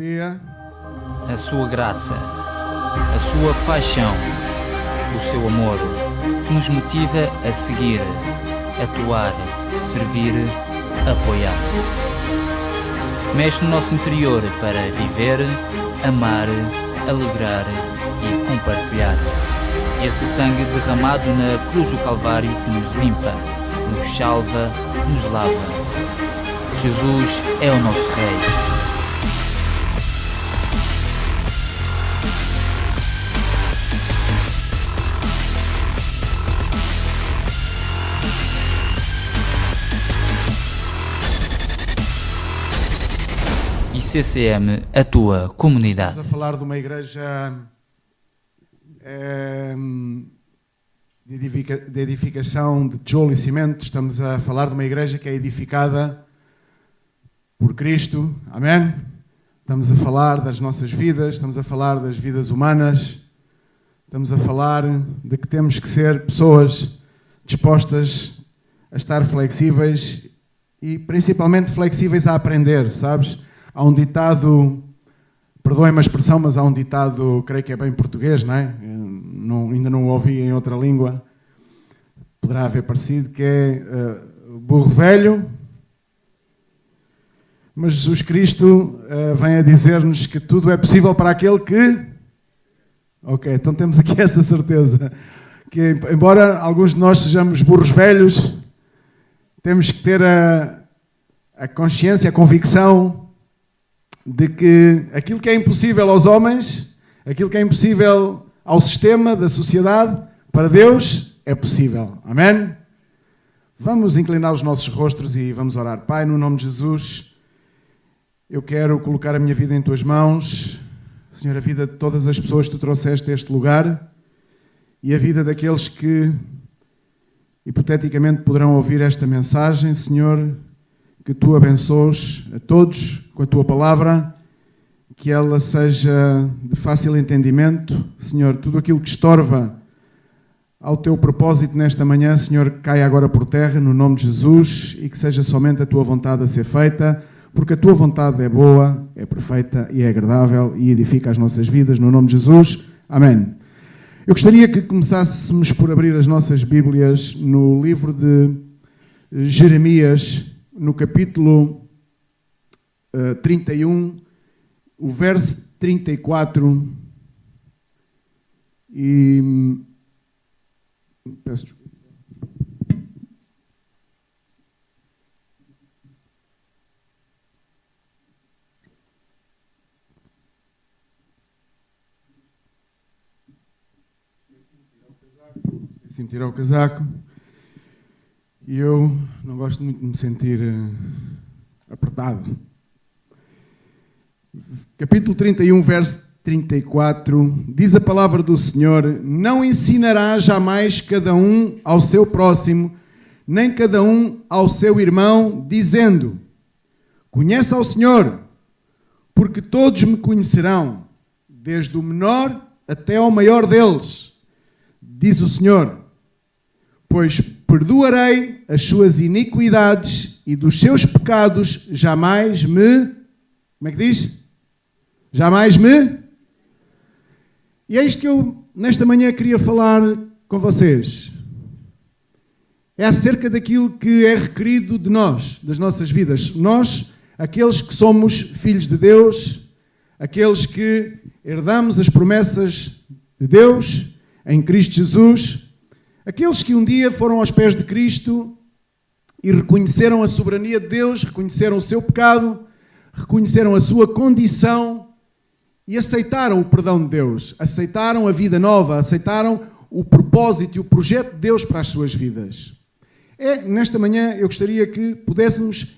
dia. A sua graça, a sua paixão, o seu amor, que nos motiva a seguir, atuar, servir, apoiar. Mexe no nosso interior para viver, amar, alegrar e compartilhar. Esse sangue derramado na cruz do Calvário que nos limpa, nos salva, nos lava. Jesus é o nosso Rei. CCM, a tua comunidade. Estamos a falar de uma igreja de edificação de tijolo e cimento. Estamos a falar de uma igreja que é edificada por Cristo. Amém? Estamos a falar das nossas vidas, estamos a falar das vidas humanas, estamos a falar de que temos que ser pessoas dispostas a estar flexíveis e principalmente flexíveis a aprender, sabes? Há um ditado, perdoem-me a expressão, mas há um ditado, creio que é bem português, não é? Ainda não o ouvi em outra língua, poderá haver parecido, que é burro velho, mas Jesus Cristo vem a dizer-nos que tudo é possível para aquele que... Ok, então temos aqui essa certeza, que embora alguns de nós sejamos burros velhos, temos que ter a consciência, a convicção de que aquilo que é impossível aos homens, aquilo que é impossível ao sistema da sociedade, para Deus é possível. Amém? Vamos inclinar os nossos rostos e vamos orar. Pai, no nome de Jesus, eu quero colocar a minha vida em Tuas mãos. Senhor, a vida de todas as pessoas que Tu trouxeste a este lugar e a vida daqueles que hipoteticamente poderão ouvir esta mensagem, Senhor, que Tu abençoes a todos com a Tua palavra, que ela seja de fácil entendimento. Senhor, tudo aquilo que estorva ao Teu propósito nesta manhã, Senhor, caia agora por terra, no nome de Jesus, e que seja somente a Tua vontade a ser feita, porque a Tua vontade é boa, é perfeita e é agradável e edifica as nossas vidas, no nome de Jesus. Amém. Eu gostaria que começássemos por abrir as nossas Bíblias no livro de Jeremias, no capítulo 31, o verso 34, e peço desculpa. Esqueci-me de tirar o casaco. E eu não gosto muito de me sentir apertado. Capítulo 31, verso 34, diz a palavra do Senhor: não ensinará jamais cada um ao seu próximo, nem cada um ao seu irmão, dizendo: conhece ao Senhor, porque todos me conhecerão, desde o menor até ao maior deles, diz o Senhor. Pois perdoarei as suas iniquidades e dos seus pecados jamais me... Como é que diz? Jamais me... E é isto que eu, nesta manhã, queria falar com vocês. É acerca daquilo que é requerido de nós, das nossas vidas. Nós, aqueles que somos filhos de Deus, aqueles que herdamos as promessas de Deus em Cristo Jesus, aqueles que um dia foram aos pés de Cristo e reconheceram a soberania de Deus, reconheceram o seu pecado, reconheceram a sua condição e aceitaram o perdão de Deus, aceitaram a vida nova, aceitaram o propósito e o projeto de Deus para as suas vidas. Nesta manhã eu gostaria que pudéssemos,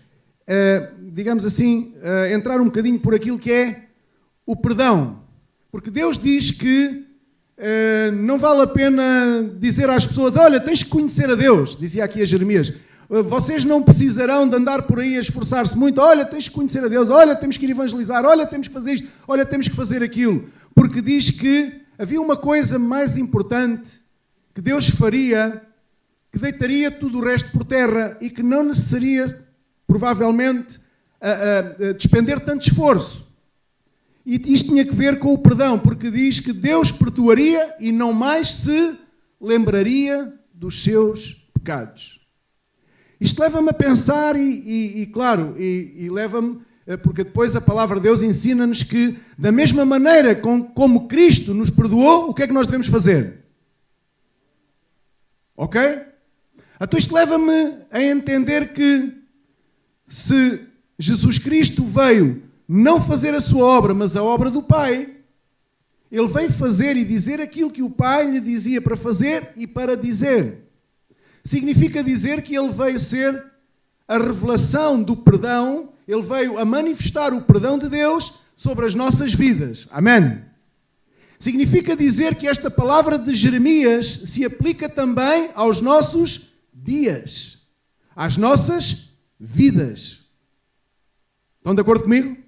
digamos assim, entrar um bocadinho por aquilo que é o perdão. Porque Deus diz que não vale a pena dizer às pessoas: olha, tens que conhecer a Deus, dizia aqui a Jeremias, vocês não precisarão de andar por aí a esforçar-se muito, olha, tens que conhecer a Deus, olha, temos que ir evangelizar, olha, temos que fazer isto, olha, temos que fazer aquilo, porque diz que havia uma coisa mais importante que Deus faria, que deitaria tudo o resto por terra e que não necessaria, provavelmente, despender tanto esforço. E isto tinha que ver com o perdão, porque diz que Deus perdoaria e não mais se lembraria dos seus pecados. Isto leva-me a pensar e leva-me, porque depois a palavra de Deus ensina-nos que, da mesma maneira como Cristo nos perdoou, o que é que nós devemos fazer? Ok? Então isto leva-me a entender que se Jesus Cristo veio não fazer a sua obra, mas a obra do Pai, Ele veio fazer e dizer aquilo que o Pai lhe dizia para fazer e para dizer. Significa dizer que Ele veio ser a revelação do perdão, Ele veio a manifestar o perdão de Deus sobre as nossas vidas. Amém? Significa dizer que esta palavra de Jeremias se aplica também aos nossos dias, às nossas vidas. Estão de acordo comigo?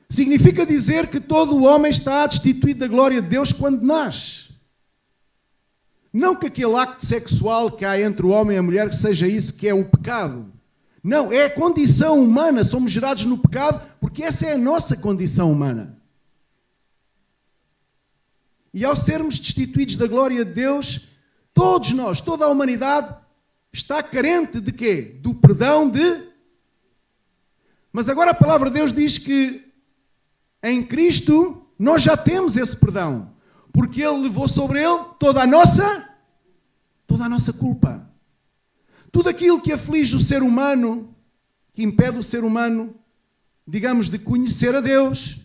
Significa dizer que todo o homem está destituído da glória de Deus quando nasce. Não que aquele acto sexual que há entre o homem e a mulher que seja isso que é o pecado. Não, é a condição humana. Somos gerados no pecado porque essa é a nossa condição humana. E ao sermos destituídos da glória de Deus, todos nós, toda a humanidade, está carente de quê? Do perdão de... Mas agora a palavra de Deus diz que em Cristo nós já temos esse perdão. Porque Ele levou sobre Ele toda a nossa culpa. Tudo aquilo que aflige o ser humano, que impede o ser humano, digamos, de conhecer a Deus,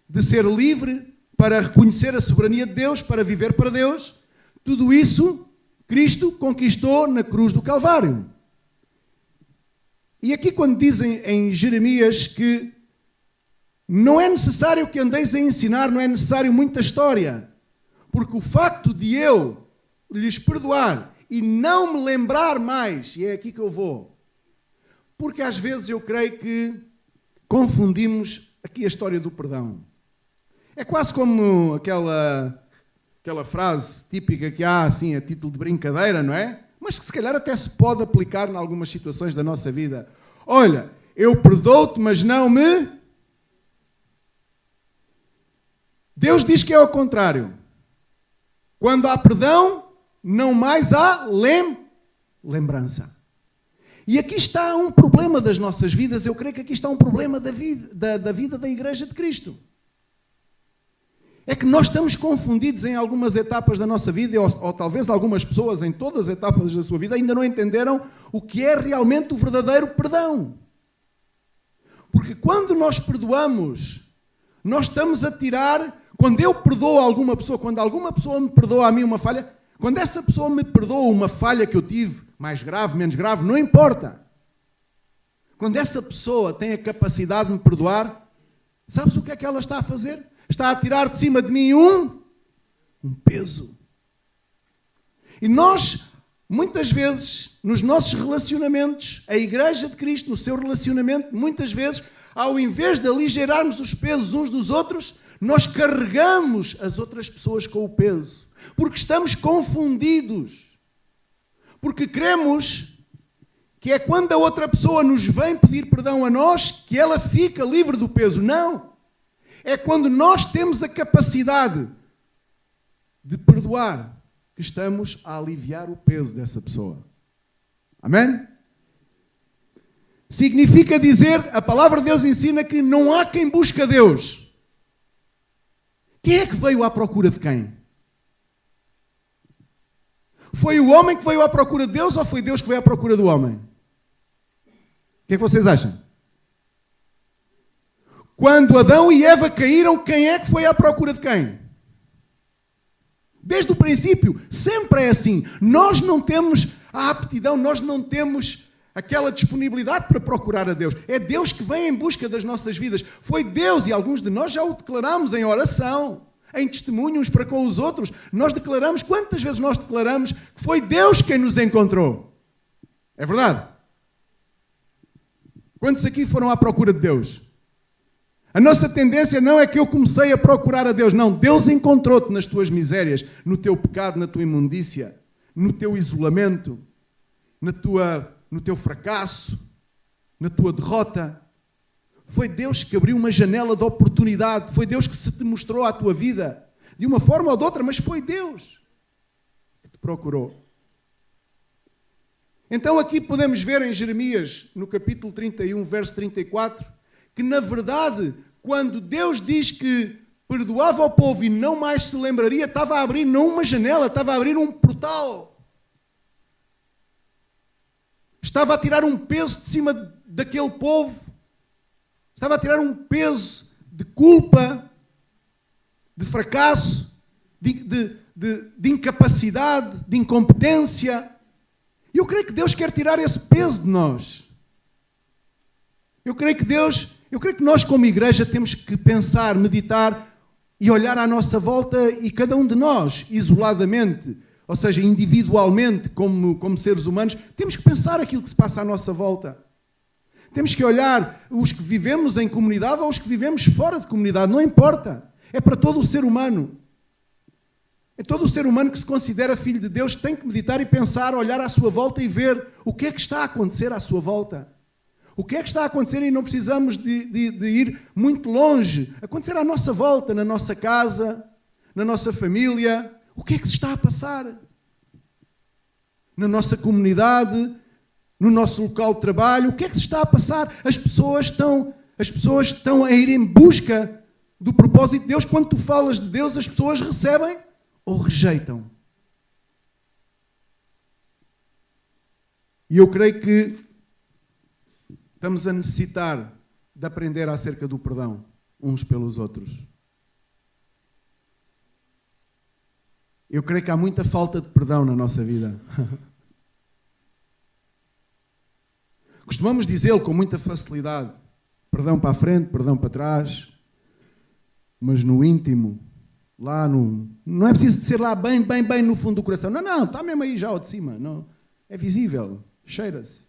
de ser livre para reconhecer a soberania de Deus, para viver para Deus, tudo isso Cristo conquistou na cruz do Calvário. E aqui quando dizem em Jeremias que não é necessário que andeis a ensinar, não é necessário muita história, porque o facto de eu lhes perdoar e não me lembrar mais, e é aqui que eu vou, porque às vezes eu creio que confundimos aqui a história do perdão. É quase como aquela frase típica que há assim a título de brincadeira, não é? Mas que se calhar até se pode aplicar em algumas situações da nossa vida. Olha, eu perdoo-te, mas não me... Deus diz que é ao contrário. Quando há perdão, não mais há lembrança. E aqui está um problema das nossas vidas. Eu creio que aqui está um problema da vida da Igreja de Cristo. É que nós estamos confundidos em algumas etapas da nossa vida, ou talvez algumas pessoas em todas as etapas da sua vida ainda não entenderam o que é realmente o verdadeiro perdão. Porque quando nós perdoamos, nós estamos a tirar... Quando eu perdoo alguma pessoa, quando alguma pessoa me perdoa a mim uma falha, quando essa pessoa me perdoa uma falha que eu tive, mais grave, menos grave, não importa. Quando essa pessoa tem a capacidade de me perdoar, sabes o que é que ela está a fazer? Está a tirar de cima de mim um peso. E nós, muitas vezes, nos nossos relacionamentos, a Igreja de Cristo, no seu relacionamento, muitas vezes, ao invés de aligerarmos os pesos uns dos outros, nós carregamos as outras pessoas com o peso. Porque estamos confundidos. Porque queremos que é quando a outra pessoa nos vem pedir perdão a nós, que ela fica livre do peso. Não. É quando nós temos a capacidade de perdoar que estamos a aliviar o peso dessa pessoa. Amém? Significa dizer, a palavra de Deus ensina que não há quem busca Deus. Quem é que veio à procura de quem? Foi o homem que veio à procura de Deus ou foi Deus que veio à procura do homem? O que é que vocês acham? Quando Adão e Eva caíram, quem é que foi à procura de quem? Desde o princípio, sempre é assim. Nós não temos a aptidão, nós não temos aquela disponibilidade para procurar a Deus. É Deus que vem em busca das nossas vidas. Foi Deus, e alguns de nós já o declaramos em oração, em testemunho uns para com os outros. Nós declaramos, quantas vezes nós declaramos que foi Deus quem nos encontrou? É verdade? Quantos aqui foram à procura de Deus? A nossa tendência não é que eu comecei a procurar a Deus. Não, Deus encontrou-te nas tuas misérias, no teu pecado, na tua imundícia, no teu isolamento, no teu fracasso, na tua derrota. Foi Deus que abriu uma janela de oportunidade. Foi Deus que se te mostrou à tua vida. De uma forma ou de outra, mas foi Deus que te procurou. Então aqui podemos ver em Jeremias, no capítulo 31, verso 34, que na verdade, quando Deus diz que perdoava ao povo e não mais se lembraria, estava a abrir não uma janela, estava a abrir um portal. Estava a tirar um peso de cima daquele povo. Estava a tirar um peso de culpa, de fracasso, de incapacidade, de incompetência. E eu creio que Deus quer tirar esse peso de nós. Eu creio que nós como igreja temos que pensar, meditar e olhar à nossa volta e cada um de nós, isoladamente, ou seja, individualmente, como seres humanos, temos que pensar aquilo que se passa à nossa volta. Temos que olhar os que vivemos em comunidade ou os que vivemos fora de comunidade, não importa. É para todo o ser humano. É todo o ser humano que se considera filho de Deus, tem que meditar e pensar, olhar à sua volta e ver o que é que está a acontecer à sua volta. O que é que está a acontecer e não precisamos de ir muito longe. Acontecer à nossa volta, na nossa casa, na nossa família. O que é que se está a passar? Na nossa comunidade, no nosso local de trabalho, o que é que se está a passar? As pessoas estão a ir em busca do propósito de Deus. Quando tu falas de Deus, as pessoas recebem ou rejeitam. E eu creio que estamos a necessitar de aprender acerca do perdão uns pelos outros. Eu creio que há muita falta de perdão na nossa vida. Costumamos dizê-lo com muita facilidade. Perdão para a frente, perdão para trás. Mas no íntimo, lá no... Não é preciso ser lá bem no fundo do coração. Não, está mesmo aí já ao de cima. Não, é visível, cheira-se.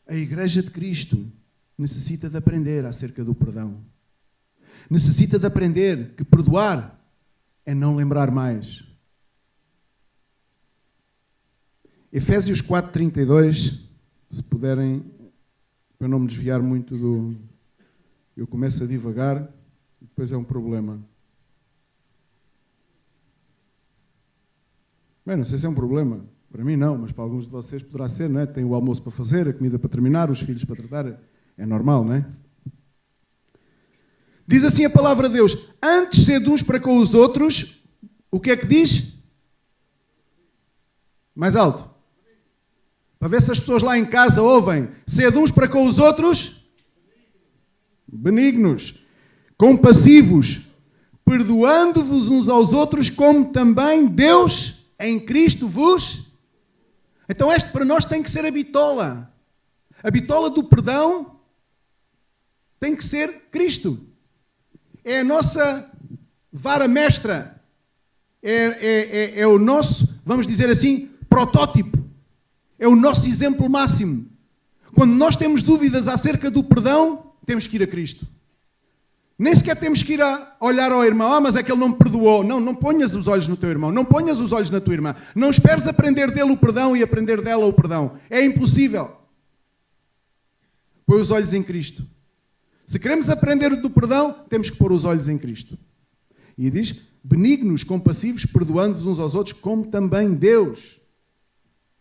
A Igreja de Cristo necessita de aprender acerca do perdão. Necessita de aprender que perdoar é não lembrar mais. Efésios 4:32, se puderem, para não me desviar muito do... Eu começo a divagar e depois é um problema. Bem, não sei se é um problema. Para mim não, mas para alguns de vocês poderá ser, não é? Tem o almoço para fazer, a comida para terminar, os filhos para tratar. É normal, não é? Diz assim a palavra de Deus: antes sede uns para com os outros. O que é que diz? Mais alto. Para ver se as pessoas lá em casa ouvem. Sede uns para com os outros. Benignos. Compassivos. Perdoando-vos uns aos outros, como também Deus em Cristo vos... Então este para nós tem que ser a bitola. A bitola do perdão tem que ser Cristo. É a nossa vara mestra. É o nosso, vamos dizer assim, protótipo. É o nosso exemplo máximo. Quando nós temos dúvidas acerca do perdão, temos que ir a Cristo. Nem sequer temos que ir a olhar ao irmão. Mas é que ele não me perdoou. Não ponhas os olhos no teu irmão. Não ponhas os olhos na tua irmã. Não esperes aprender dele o perdão e aprender dela o perdão. É impossível. Põe os olhos em Cristo. Se queremos aprender do perdão, temos que pôr os olhos em Cristo. E diz, benignos, compassivos, perdoando-vos uns aos outros, como também Deus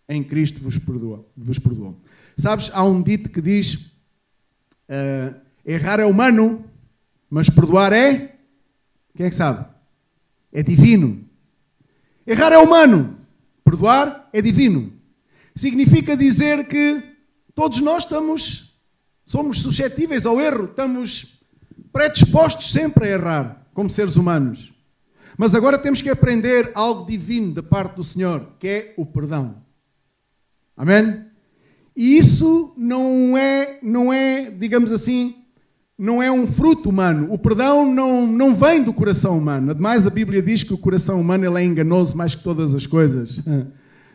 em Cristo vos perdoou. Sabes, há um dito que diz, errar é humano, mas perdoar é... Quem é que sabe? É divino. Errar é humano. Perdoar é divino. Significa dizer que todos nós somos suscetíveis ao erro. Estamos predispostos sempre a errar, como seres humanos. Mas agora temos que aprender algo divino da parte do Senhor, que é o perdão. Amém? E isso não é, digamos assim, não é um fruto humano. O perdão não vem do coração humano. Ademais, a Bíblia diz que o coração humano ele é enganoso mais que todas as coisas.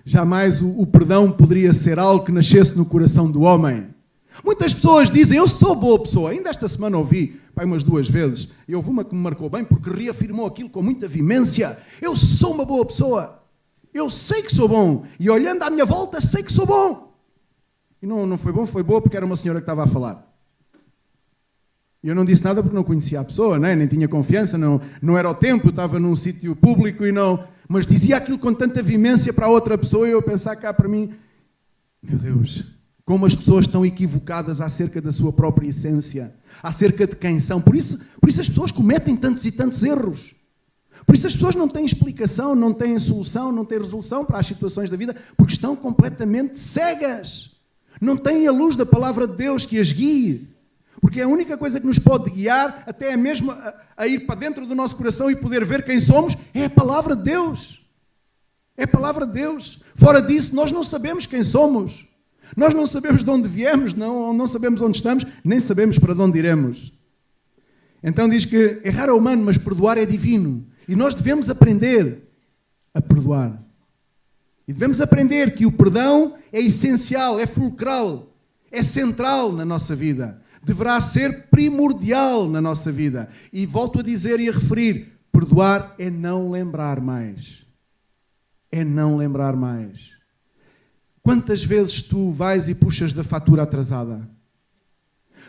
Jamais o perdão poderia ser algo que nascesse no coração do homem. Muitas pessoas dizem, eu sou boa pessoa. Ainda esta semana ouvi, umas 2 vezes, e houve uma que me marcou bem porque reafirmou aquilo com muita vimência. Eu sou uma boa pessoa. Eu sei que sou bom. E olhando à minha volta, sei que sou bom. E não foi bom, foi boa porque era uma senhora que estava a falar. E eu não disse nada porque não conhecia a pessoa, né? Nem tinha confiança, não era o tempo, eu estava num sítio público e não... Mas dizia aquilo com tanta vimência para a outra pessoa e eu pensar cá para mim, meu Deus, como as pessoas estão equivocadas acerca da sua própria essência, acerca de quem são. Por isso as pessoas cometem tantos e tantos erros. Por isso as pessoas não têm explicação, não têm solução, não têm resolução para as situações da vida, porque estão completamente cegas. Não têm a luz da palavra de Deus que as guie. Porque a única coisa que nos pode guiar, até é mesmo a ir para dentro do nosso coração e poder ver quem somos, é a palavra de Deus. É a palavra de Deus. Fora disso, nós não sabemos quem somos. Nós não sabemos de onde viemos, não sabemos onde estamos, nem sabemos para onde iremos. Então diz que errar é humano, mas perdoar é divino. E nós devemos aprender a perdoar. E devemos aprender que o perdão é essencial, é fulcral, é central na nossa vida. Deverá ser primordial na nossa vida. E volto a dizer e a referir, perdoar é não lembrar mais. É não lembrar mais. Quantas vezes tu vais e puxas da fatura atrasada?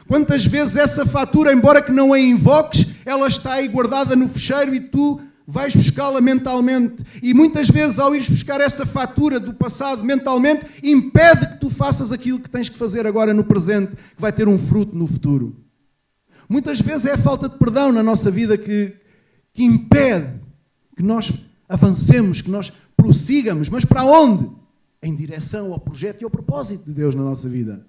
Quantas vezes essa fatura, embora que não a invoques, ela está aí guardada no fecheiro e tu vais buscá-la mentalmente. E muitas vezes, ao ires buscar essa fatura do passado mentalmente, impede que tu faças aquilo que tens que fazer agora no presente, que vai ter um fruto no futuro. Muitas vezes é a falta de perdão na nossa vida que impede que nós avancemos, que nós prossigamos. Mas para onde? Em direção ao projeto e ao propósito de Deus na nossa vida.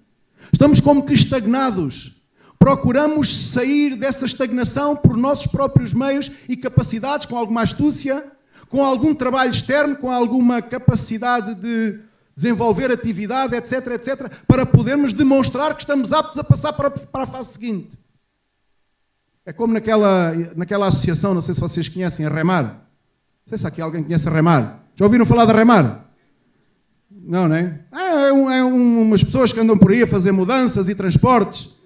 Estamos como que estagnados. Procuramos sair dessa estagnação por nossos próprios meios e capacidades, com alguma astúcia, com algum trabalho externo, com alguma capacidade de desenvolver atividade, etc., etc., para podermos demonstrar que estamos aptos a passar para a fase seguinte. É como naquela associação, não sei se vocês conhecem, a Remar. Não sei se aqui alguém conhece a Remar. Já ouviram falar da Remar? Não, não é? É umas pessoas que andam por aí a fazer mudanças e transportes.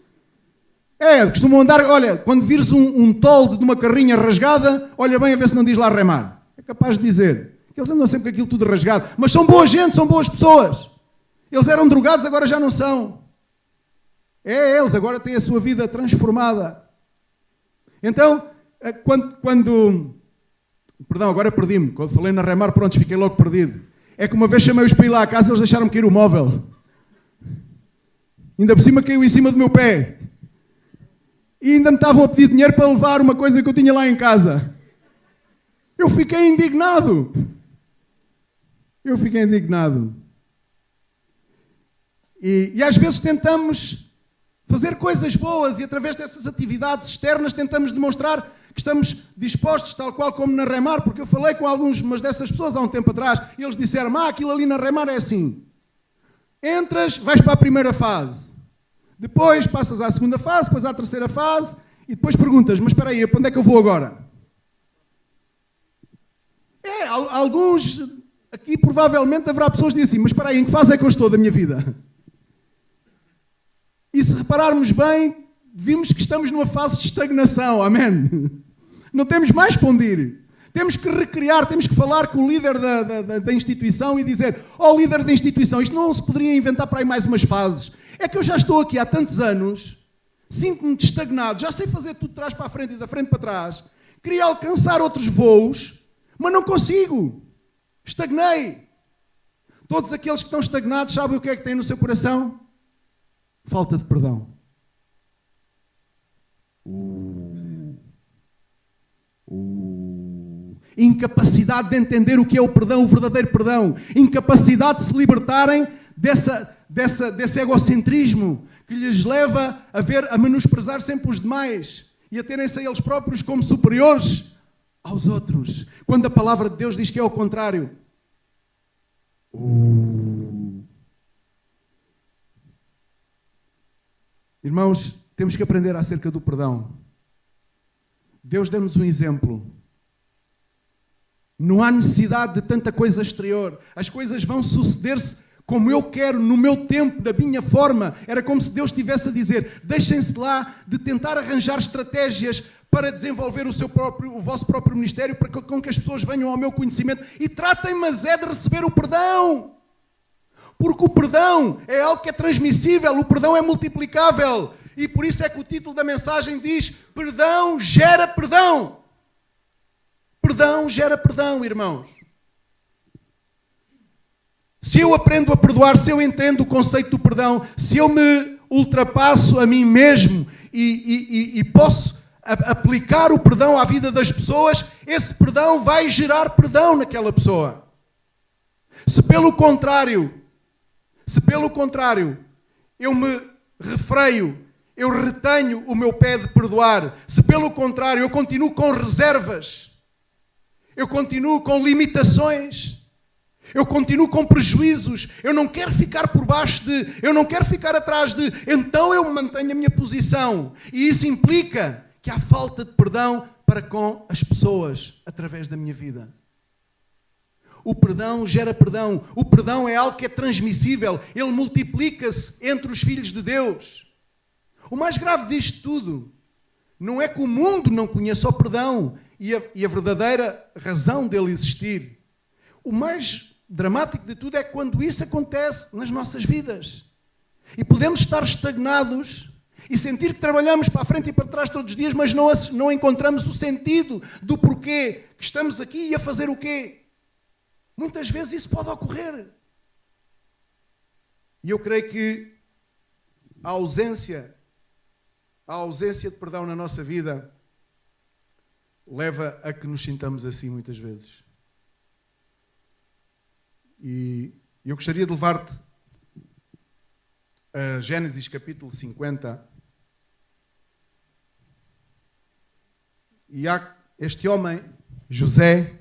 Costumam andar, olha, quando vires um toldo de uma carrinha rasgada, olha bem a ver se não diz lá Remar. É capaz de dizer. Eles andam sempre com aquilo tudo rasgado. Mas são boa gente, são boas pessoas. Eles eram drogados, agora já não são. Eles agora têm a sua vida transformada. Então, Perdão, agora perdi-me. Quando falei na Remar, pronto, fiquei logo perdido. É que uma vez chamei-os para ir lá à casa, eles deixaram-me cair o móvel. Ainda por cima caiu em cima do meu pé. E ainda me estavam a pedir dinheiro para levar uma coisa que eu tinha lá em casa. Eu fiquei indignado. E às vezes tentamos fazer coisas boas e através dessas atividades externas tentamos demonstrar que estamos dispostos, tal qual como na Remar, porque eu falei com algumas dessas pessoas há um tempo atrás e eles disseram, aquilo ali na Remar é assim. Entras, vais para a primeira fase. Depois passas à segunda fase, depois à terceira fase e depois perguntas, mas espera aí, para onde é que eu vou agora? Alguns, aqui provavelmente haverá pessoas que dizem assim, mas espera aí, em que fase é que eu estou da minha vida? E se repararmos bem, vimos que estamos numa fase de estagnação, amém? Não temos mais para onde ir. Temos que recriar, temos que falar com o líder da instituição e dizer, líder da instituição, isto não se poderia inventar para aí mais umas fases. É que eu já estou aqui há tantos anos, sinto-me estagnado, já sei fazer tudo de trás para a frente e da frente para trás, queria alcançar outros voos, mas não consigo. Estagnei. Todos aqueles que estão estagnados sabem o que é que têm no seu coração? Falta de perdão. Incapacidade de entender o que é o perdão, o verdadeiro perdão. Incapacidade de se libertarem desse egocentrismo que lhes leva a menosprezar sempre os demais e a terem-se a eles próprios como superiores aos outros. Quando a palavra de Deus diz que é o contrário. Irmãos, temos que aprender acerca do perdão. Deus deu-nos um exemplo. Não há necessidade de tanta coisa exterior. As coisas vão suceder-se como eu quero, no meu tempo, da minha forma. Era como se Deus estivesse a dizer, deixem-se lá de tentar arranjar estratégias para desenvolver o vosso próprio ministério, para com que as pessoas venham ao meu conhecimento e tratem, mas é de receber o perdão. Porque o perdão é algo que é transmissível, o perdão é multiplicável. E por isso é que o título da mensagem diz: perdão gera perdão. Perdão gera perdão, irmãos. Se eu aprendo a perdoar, se eu entendo o conceito do perdão, se eu me ultrapasso a mim mesmo e posso aplicar o perdão à vida das pessoas, esse perdão vai gerar perdão naquela pessoa. Se pelo contrário, eu me refreio, eu retenho o meu pé de perdoar, se pelo contrário eu continuo com reservas, eu continuo com limitações, eu continuo com prejuízos, eu não quero ficar por baixo de, eu não quero ficar atrás de, então eu mantenho a minha posição. E isso implica que há falta de perdão para com as pessoas através da minha vida. O perdão gera perdão. O perdão é algo que é transmissível. Ele multiplica-se entre os filhos de Deus. O mais grave disto tudo não é que o mundo não conheça o perdão e a verdadeira razão dele existir. O mais dramático de tudo é quando isso acontece nas nossas vidas. E podemos estar estagnados e sentir que trabalhamos para a frente e para trás todos os dias, mas não encontramos o sentido do porquê que estamos aqui e a fazer o quê. Muitas vezes isso pode ocorrer. E eu creio que a ausência de perdão na nossa vida leva a que nos sintamos assim muitas vezes. E eu gostaria de levar-te a Gênesis capítulo 50. E há este homem, José,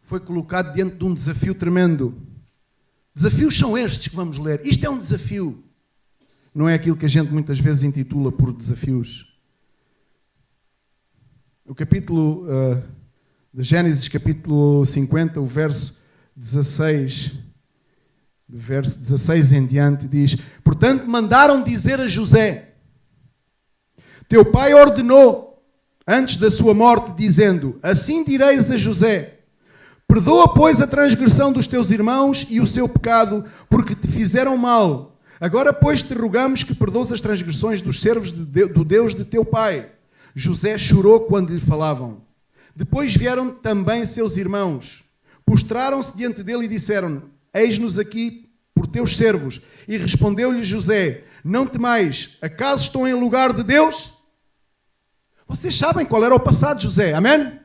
foi colocado diante de um desafio tremendo. Desafios são estes que vamos ler. Isto é um desafio. Não é aquilo que a gente muitas vezes intitula por desafios. O capítulo de Gênesis, capítulo 50, o verso 16, do verso 16 em diante, diz: portanto, mandaram dizer a José: teu pai ordenou, antes da sua morte, dizendo: assim direis a José: perdoa, pois, a transgressão dos teus irmãos e o seu pecado, porque te fizeram mal. Agora, pois, te rogamos que perdoes as transgressões dos servos do Deus de teu pai. José chorou quando lhe falavam. Depois vieram também seus irmãos, postraram-se diante dele e disseram: eis-nos aqui por teus servos. E respondeu-lhe José: não temais, acaso estou em lugar de Deus? Vocês sabem qual era o passado de José, amém?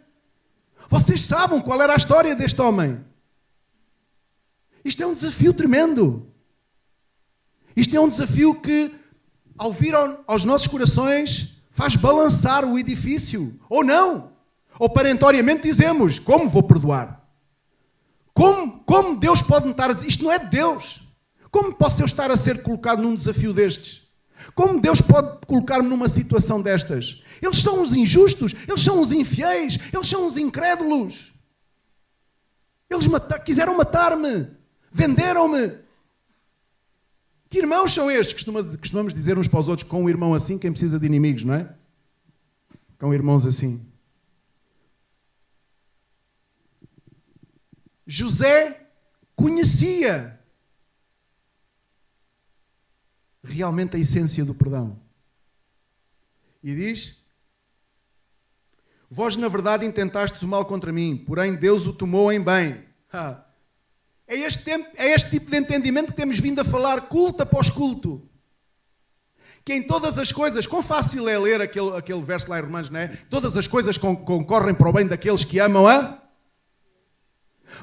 Vocês sabem qual era a história deste homem. Isto é um desafio tremendo. Isto é um desafio que, ao vir aos nossos corações, faz balançar o edifício. Ou não. Ou perentoriamente dizemos: como vou perdoar? Como Deus pode me estar a dizer? Isto não é de Deus. Como posso eu estar a ser colocado num desafio destes? Como Deus pode colocar-me numa situação destas? Eles são os injustos, eles são os infiéis, eles são os incrédulos. Eles quiseram matar-me, venderam-me. Que irmãos são estes? Costumamos dizer uns para os outros: com um irmão assim, quem precisa de inimigos, não é? Com irmãos assim. José conhecia realmente a essência do perdão. E diz: vós na verdade intentastes o mal contra mim, porém Deus o tomou em bem. É este tipo de entendimento que temos vindo a falar culto após culto. Que em todas as coisas, quão fácil é ler aquele verso lá em Romanos, não é? Todas as coisas concorrem para o bem daqueles que amam a...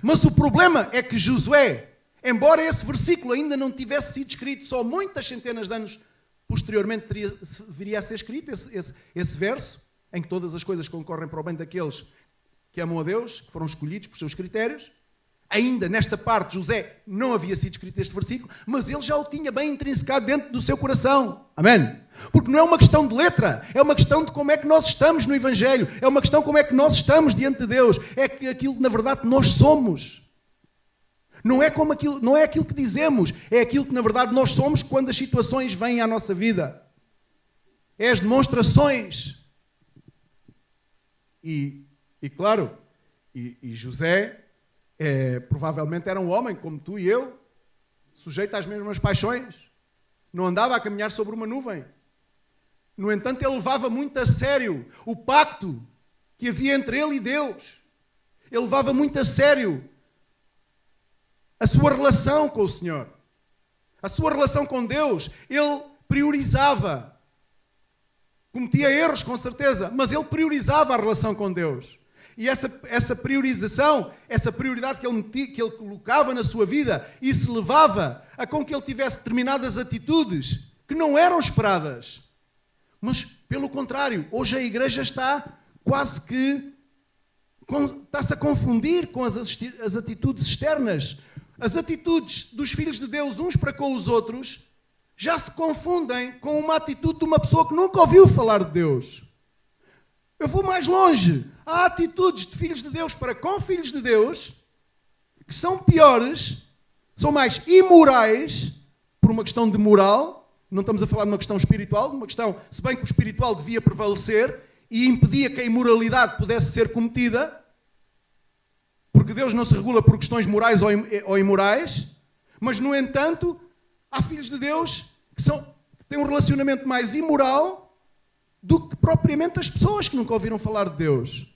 Mas o problema é que Josué, embora esse versículo ainda não tivesse sido escrito, só muitas centenas de anos posteriormente viria a ser escrito esse verso, em que todas as coisas concorrem para o bem daqueles que amam a Deus, que foram escolhidos por seus critérios. Ainda nesta parte, José não havia sido escrito este versículo, mas ele já o tinha bem intrinsecado dentro do seu coração. Amém? Porque não é uma questão de letra, é uma questão de como é que nós estamos no Evangelho, é uma questão de como é que nós estamos diante de Deus, é aquilo que na verdade nós somos. Não é aquilo que dizemos, é aquilo que na verdade nós somos quando as situações vêm à nossa vida. É as demonstrações. E claro, e José... provavelmente era um homem como tu e eu, sujeito às mesmas paixões. Não andava a caminhar sobre uma nuvem. No entanto, ele levava muito a sério o pacto que havia entre ele e Deus. Ele levava muito a sério a sua relação com o Senhor. A sua relação com Deus. Ele priorizava. Cometia erros, com certeza, mas ele priorizava a relação com Deus. E essa priorização, essa prioridade que ele colocava na sua vida, isso levava a com que ele tivesse determinadas atitudes que não eram esperadas. Mas, pelo contrário, hoje a igreja está quase que está-se a confundir com as atitudes externas. As atitudes dos filhos de Deus uns para com os outros já se confundem com uma atitude de uma pessoa que nunca ouviu falar de Deus. Eu vou mais longe. Há atitudes de filhos de Deus para com filhos de Deus que são piores, são mais imorais, por uma questão de moral. Não estamos a falar de uma questão espiritual, de uma questão, se bem que o espiritual devia prevalecer e impedia que a imoralidade pudesse ser cometida, porque Deus não se regula por questões morais ou imorais, mas, no entanto, há filhos de Deus que têm um relacionamento mais imoral do que propriamente as pessoas que nunca ouviram falar de Deus.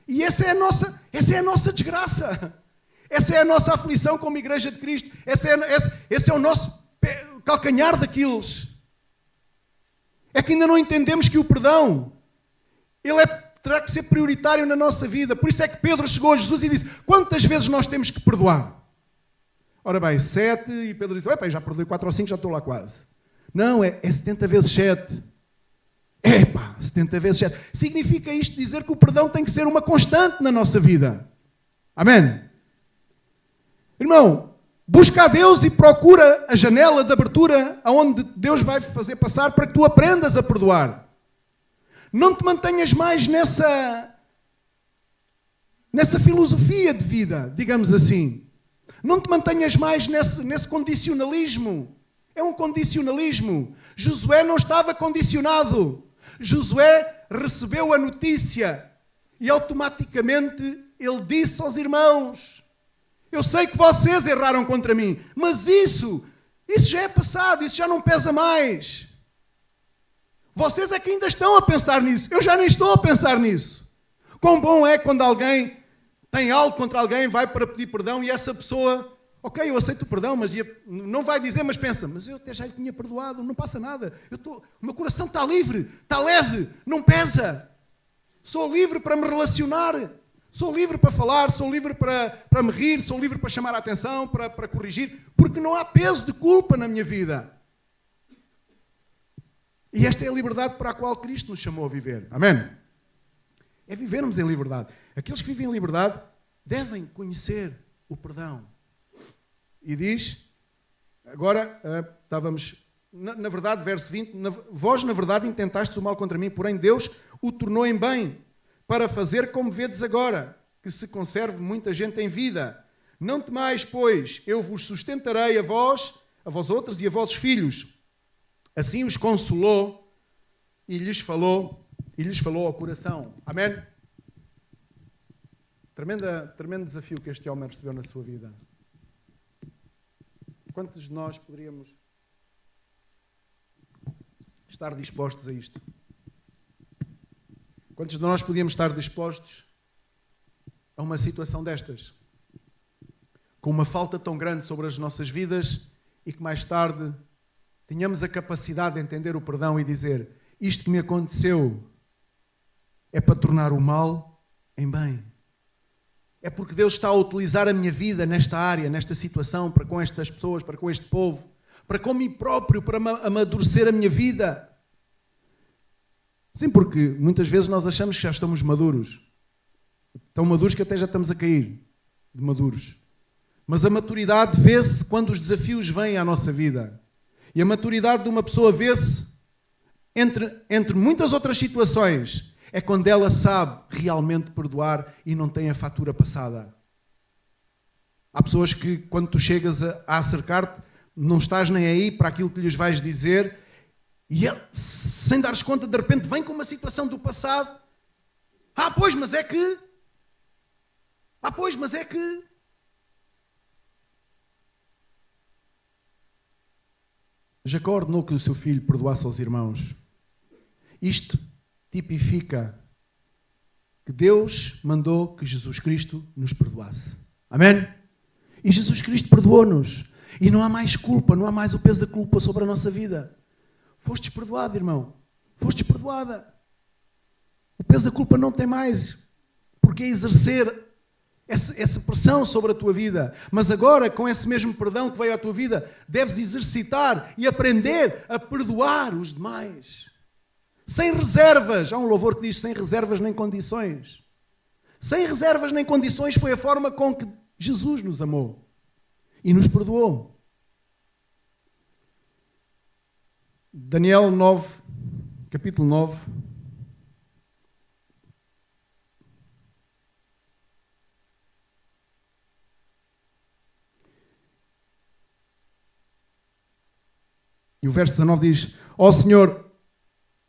E essa é a nossa desgraça. Essa é a nossa aflição como Igreja de Cristo. Esse é o nosso calcanhar daqueles. É que ainda não entendemos que o perdão, terá que ser prioritário na nossa vida. Por isso é que Pedro chegou a Jesus e disse: quantas vezes nós temos que perdoar? Ora bem, 7, e Pedro disse: já perdoei 4 ou 5, já estou lá quase. Não, é 70 vezes 7. 70 vezes 7. Significa isto dizer que o perdão tem que ser uma constante na nossa vida. Amém? Irmão, busca a Deus e procura a janela de abertura aonde Deus vai fazer passar para que tu aprendas a perdoar. Não te mantenhas mais nessa filosofia de vida, digamos assim. Não te mantenhas mais nesse condicionalismo. É um condicionalismo. Josué não estava condicionado. Josué recebeu a notícia e automaticamente ele disse aos irmãos: eu sei que vocês erraram contra mim, mas isso já é passado, isso já não pesa mais. Vocês é que ainda estão a pensar nisso. Eu já nem estou a pensar nisso. Quão bom é quando alguém tem algo contra alguém, vai para pedir perdão e essa pessoa, ok, eu aceito o perdão, mas não vai dizer, mas pensa: mas eu até já lhe tinha perdoado, não passa nada. O meu coração está livre, está leve, não pesa. Sou livre para me relacionar. Sou livre para falar, sou livre para me rir, sou livre para chamar a atenção, para corrigir, porque não há peso de culpa na minha vida. E esta é a liberdade para a qual Cristo nos chamou a viver. Amém? É vivermos em liberdade. Aqueles que vivem em liberdade devem conhecer o perdão. E diz, agora, estávamos, na verdade, verso 20, vós na verdade intentastes o mal contra mim, porém Deus o tornou em bem, para fazer como vedes agora, que se conserve muita gente em vida. Não temais, pois, eu vos sustentarei a vós outros e a vossos filhos. Assim os consolou e lhes falou ao coração. Amém? Tremendo desafio que este homem recebeu na sua vida. Quantos de nós poderíamos estar dispostos a isto? Quantos de nós podíamos estar dispostos a uma situação destas? Com uma falta tão grande sobre as nossas vidas e que mais tarde tenhamos a capacidade de entender o perdão e dizer: isto que me aconteceu é para tornar o mal em bem. É porque Deus está a utilizar a minha vida nesta área, nesta situação, para com estas pessoas, para com este povo, para com mim próprio, para amadurecer a minha vida. Sim, porque muitas vezes nós achamos que já estamos maduros. Tão maduros que até já estamos a cair de maduros. Mas a maturidade vê-se quando os desafios vêm à nossa vida. E a maturidade de uma pessoa vê-se entre muitas outras situações. É quando ela sabe realmente perdoar e não tem a fatura passada. Há pessoas que, quando tu chegas a acercar-te, não estás nem aí para aquilo que lhes vais dizer, e ele, sem dares conta, de repente vem com uma situação do passado. Pois, mas é que... Jacó ordenou que o seu filho perdoasse aos irmãos. Isto tipifica que Deus mandou que Jesus Cristo nos perdoasse. Amém? E Jesus Cristo perdoou-nos. E não há mais culpa, não há mais o peso da culpa sobre a nossa vida. Fostes perdoado, irmão. Fostes perdoada. O peso da culpa não tem mais porque exercer essa pressão sobre a tua vida. Mas agora, com esse mesmo perdão que veio à tua vida, deves exercitar e aprender a perdoar os demais. Sem reservas. Há um louvor que diz sem reservas nem condições. Sem reservas nem condições foi a forma com que Jesus nos amou e nos perdoou. Daniel 9, capítulo 9. E o verso 19 diz: ó Senhor,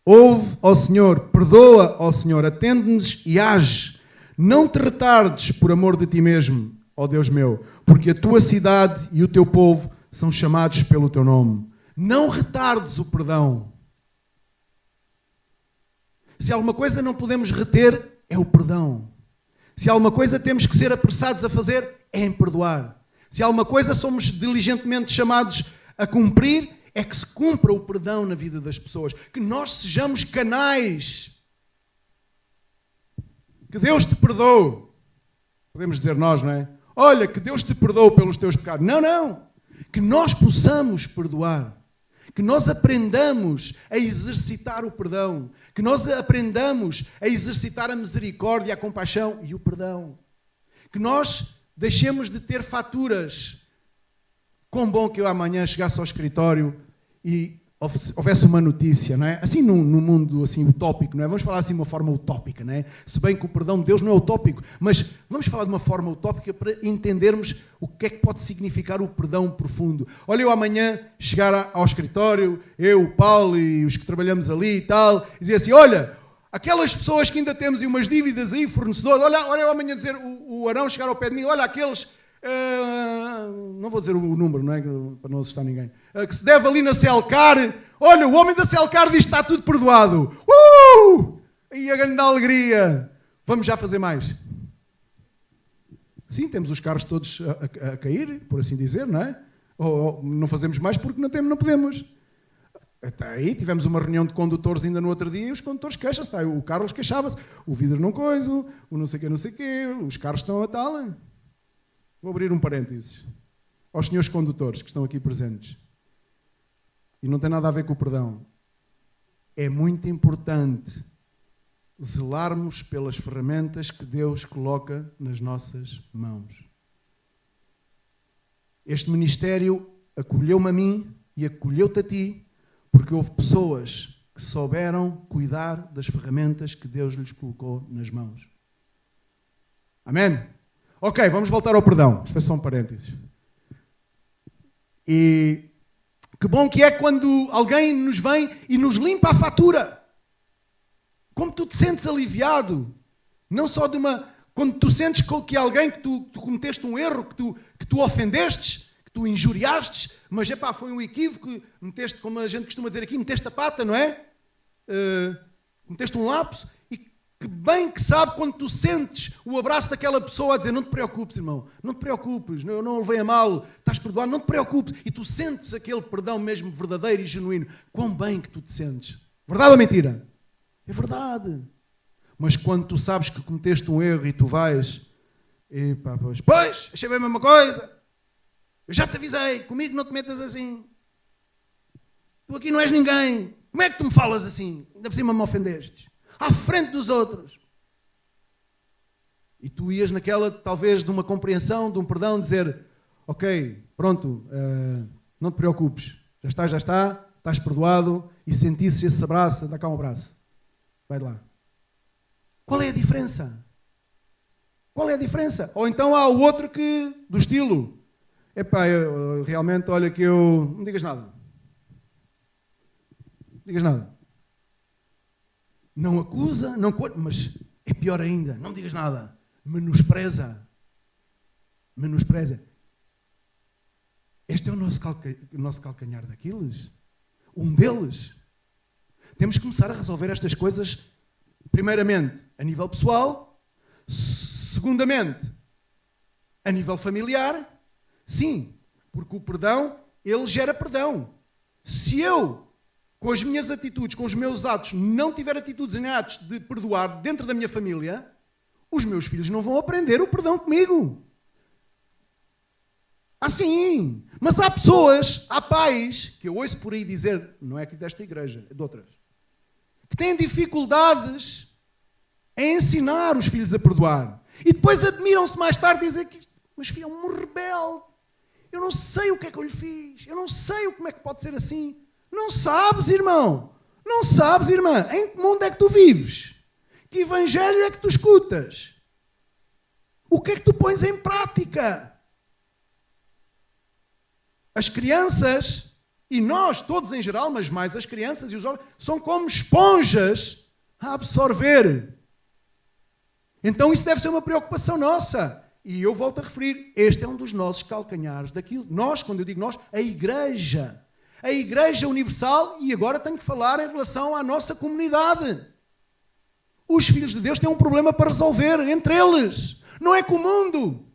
ouve, ó Senhor, perdoa, ó Senhor, atende-nos e age. Não te retardes por amor de ti mesmo, ó Deus meu, porque a tua cidade e o teu povo são chamados pelo teu nome. Não retardes o perdão. Se alguma coisa não podemos reter, é o perdão. Se alguma coisa temos que ser apressados a fazer, é em perdoar. Se alguma coisa somos diligentemente chamados a cumprir, é que se cumpra o perdão na vida das pessoas. Que nós sejamos canais. Que Deus te perdoe. Podemos dizer nós, não é? Olha, que Deus te perdoe pelos teus pecados. Não, não. Que nós possamos perdoar. Que nós aprendamos a exercitar o perdão. Que nós aprendamos a exercitar a misericórdia, a compaixão e o perdão. Que nós deixemos de ter faturas. Quão bom que eu amanhã chegasse ao escritório e houvesse uma notícia, não é? Assim num mundo assim utópico, não é? Vamos falar assim de uma forma utópica, não é? Se bem que o perdão de Deus não é utópico, mas vamos falar de uma forma utópica para entendermos o que é que pode significar o perdão profundo. Olha, eu amanhã chegar ao escritório, eu, o Paulo e os que trabalhamos ali e tal, e dizer assim, olha, aquelas pessoas que ainda temos umas dívidas aí, fornecedores, olha eu amanhã dizer, o Arão chegar ao pé de mim, olha aqueles... não vou dizer o número, não é? Para não assustar ninguém. Que se deve ali na Celcar. Olha, o homem da Celcar diz que está tudo perdoado. E a grande alegria. Vamos já fazer mais. Sim, temos os carros todos a cair, por assim dizer, não é? Ou não fazemos mais porque não podemos. Até aí tivemos uma reunião de condutores ainda no outro dia e os condutores queixam-se. O Carlos queixava-se. O vidro não coisa, o não sei o quê. Os carros estão a tal. Vou abrir um parênteses aos senhores condutores que estão aqui presentes. E não tem nada a ver com o perdão. É muito importante zelarmos pelas ferramentas que Deus coloca nas nossas mãos. Este ministério acolheu-me a mim e acolheu-te a ti, porque houve pessoas que souberam cuidar das ferramentas que Deus lhes colocou nas mãos. Amém? Ok, vamos voltar ao perdão. Isto foi só um parênteses. E que bom que é quando alguém nos vem e nos limpa a fatura. Como tu te sentes aliviado. Não só de uma... Quando tu sentes que alguém que tu cometeste um erro, que tu ofendestes, que tu injuriaste, mas foi um equívoco, meteste, como a gente costuma dizer aqui, meteste a pata, não é? Meteste um lapso. Que bem que sabe quando tu sentes o abraço daquela pessoa a dizer não te preocupes, irmão, não te preocupes, eu não levei a mal, estás perdoado, não te preocupes. E tu sentes aquele perdão mesmo verdadeiro e genuíno. Quão bem que tu te sentes. Verdade ou mentira? É verdade. Mas quando tu sabes que cometeste um erro e tu vais... Pois, achei bem a mesma coisa. Eu já te avisei, comigo não te metas assim. Tu aqui não és ninguém. Como é que tu me falas assim? Ainda por cima me ofendestes. À frente dos outros. E tu ias naquela, talvez, de uma compreensão, de um perdão, dizer, ok, pronto, não te preocupes, já está, estás perdoado, e sentisse esse abraço, dá cá um abraço. Vai lá. Qual é a diferença? Qual é a diferença? Ou então há o outro que, do estilo, eu realmente, olha que eu... Não digas nada. Não digas nada. Não acusa, não... Mas é pior ainda, não digas nada. Menospreza. Menospreza. Este é o nosso calcanhar daqueles. Um deles. Temos que começar a resolver estas coisas, primeiramente, a nível pessoal, segundamente, a nível familiar. Sim, porque o perdão, ele gera perdão. Se eu, com as minhas atitudes, com os meus atos, não tiver atitudes nem atos de perdoar dentro da minha família, os meus filhos não vão aprender o perdão comigo. Assim, mas há pessoas, há pais, que eu ouço por aí dizer, não é aqui desta igreja, é de outras, que têm dificuldades em ensinar os filhos a perdoar. E depois admiram-se mais tarde e dizem que mas filho é um rebelde. Eu não sei o que é que eu lhe fiz. Eu não sei como é que pode ser assim. Não sabes, irmão. Não sabes, irmã. Em que mundo é que tu vives? Que evangelho é que tu escutas? O que é que tu pões em prática? As crianças, e nós todos em geral, mas mais as crianças e os jovens, são como esponjas a absorver. Então isso deve ser uma preocupação nossa. E eu volto a referir, este é um dos nossos calcanhares daquilo. Nós, quando eu digo nós, a Igreja Universal, e agora tenho que falar em relação à nossa comunidade. Os filhos de Deus têm um problema para resolver entre eles. Não é com o mundo.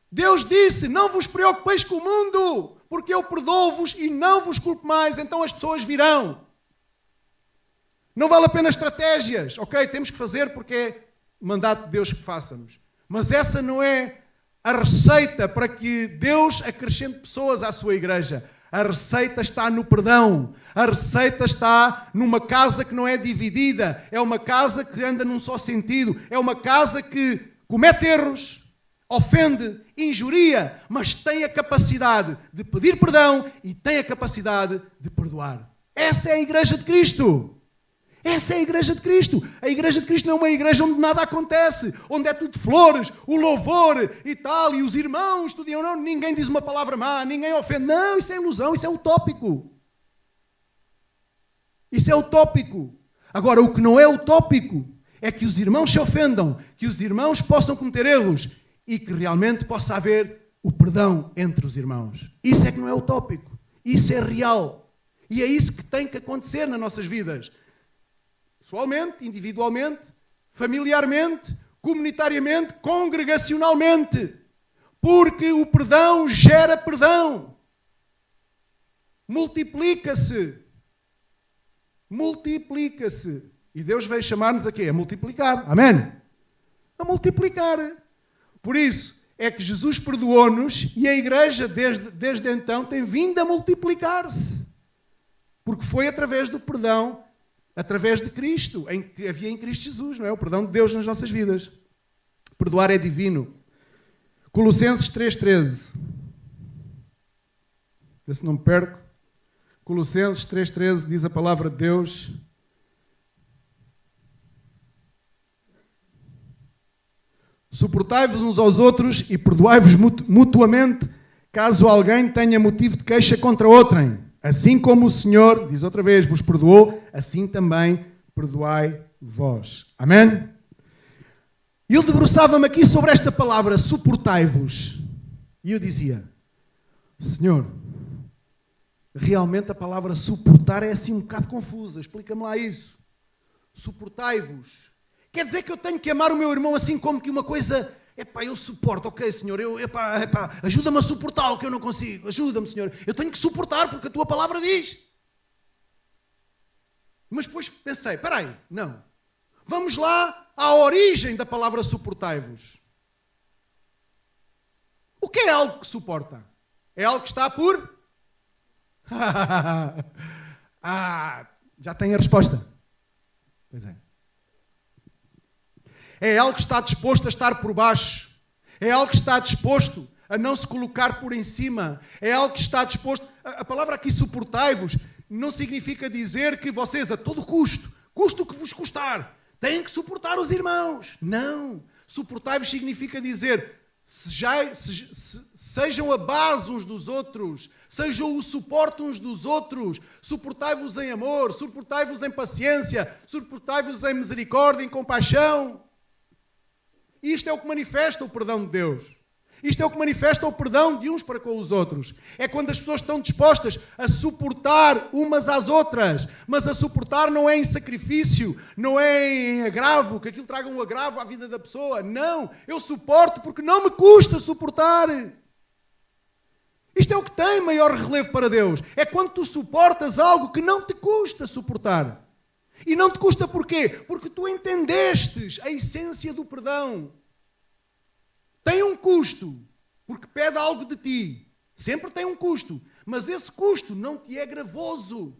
Deus disse, não vos preocupeis com o mundo, porque eu perdoo-vos e não vos culpo mais, então as pessoas virão. Não vale a pena estratégias. Ok, temos que fazer porque é mandato de Deus que façamos. Mas essa não é a receita para que Deus acrescente pessoas à sua igreja. A receita está no perdão. A receita está numa casa que não é dividida. É uma casa que anda num só sentido. É uma casa que comete erros, ofende, injuria, mas tem a capacidade de pedir perdão e tem a capacidade de perdoar. Essa é a Igreja de Cristo. Essa é a Igreja de Cristo. A Igreja de Cristo não é uma igreja onde nada acontece, onde é tudo flores, o louvor e tal, e os irmãos estudiam, não, ninguém diz uma palavra má, ninguém ofende. Não, isso é ilusão, isso é utópico. Isso é utópico. Agora, o que não é utópico é que os irmãos se ofendam, que os irmãos possam cometer erros e que realmente possa haver o perdão entre os irmãos. Isso é que não é utópico. Isso é real. E é isso que tem que acontecer nas nossas vidas. Pessoalmente, individualmente, familiarmente, comunitariamente, congregacionalmente. Porque o perdão gera perdão. Multiplica-se. Multiplica-se. E Deus veio chamar-nos a quê? A multiplicar. Amém? A multiplicar. Por isso, é que Jesus perdoou-nos e a Igreja, desde então, tem vindo a multiplicar-se. Porque foi através do perdão, através de Cristo, em que havia em Cristo Jesus, não é? O perdão de Deus nas nossas vidas. Perdoar é divino. Colossenses 3,13. Vê se não me perco. Colossenses 3,13 diz a palavra de Deus. Suportai-vos uns aos outros e perdoai-vos mutuamente, caso alguém tenha motivo de queixa contra outrem. Assim como o Senhor, diz outra vez, vos perdoou, assim também perdoai vós. Amém? Eu debruçava-me aqui sobre esta palavra, suportai-vos. E eu dizia, Senhor, realmente a palavra suportar é assim um bocado confusa. Explica-me lá isso. Suportai-vos. Quer dizer que eu tenho que amar o meu irmão assim como que uma coisa... Epá, eu suporto, ok, Senhor, ajuda-me a suportar o que eu não consigo. Ajuda-me, Senhor. Eu tenho que suportar porque a tua palavra diz. Mas depois pensei, espera aí, não. Vamos lá à origem da palavra suportai-vos. O que é algo que suporta? É algo que está por... já tem a resposta. Pois é. É algo que está disposto a estar por baixo. É algo que está disposto a não se colocar por em cima. É algo que está disposto... A palavra aqui, suportai-vos, não significa dizer que vocês, a todo custo, custo o que vos custar, têm que suportar os irmãos. Não. Suportai-vos significa dizer, sejam a base uns dos outros, sejam o suporte uns dos outros, suportai-vos em amor, suportai-vos em paciência, suportai-vos em misericórdia, em compaixão. Isto é o que manifesta o perdão de Deus. Isto é o que manifesta o perdão de uns para com os outros. É quando as pessoas estão dispostas a suportar umas às outras. Mas a suportar não é em sacrifício, não é em agravo, que aquilo traga um agravo à vida da pessoa. Não, eu suporto porque não me custa suportar. Isto é o que tem maior relevo para Deus. É quando tu suportas algo que não te custa suportar. E não te custa porquê? Porque tu entendestes a essência do perdão. Tem um custo, porque pede algo de ti. Sempre tem um custo. Mas esse custo não te é gravoso.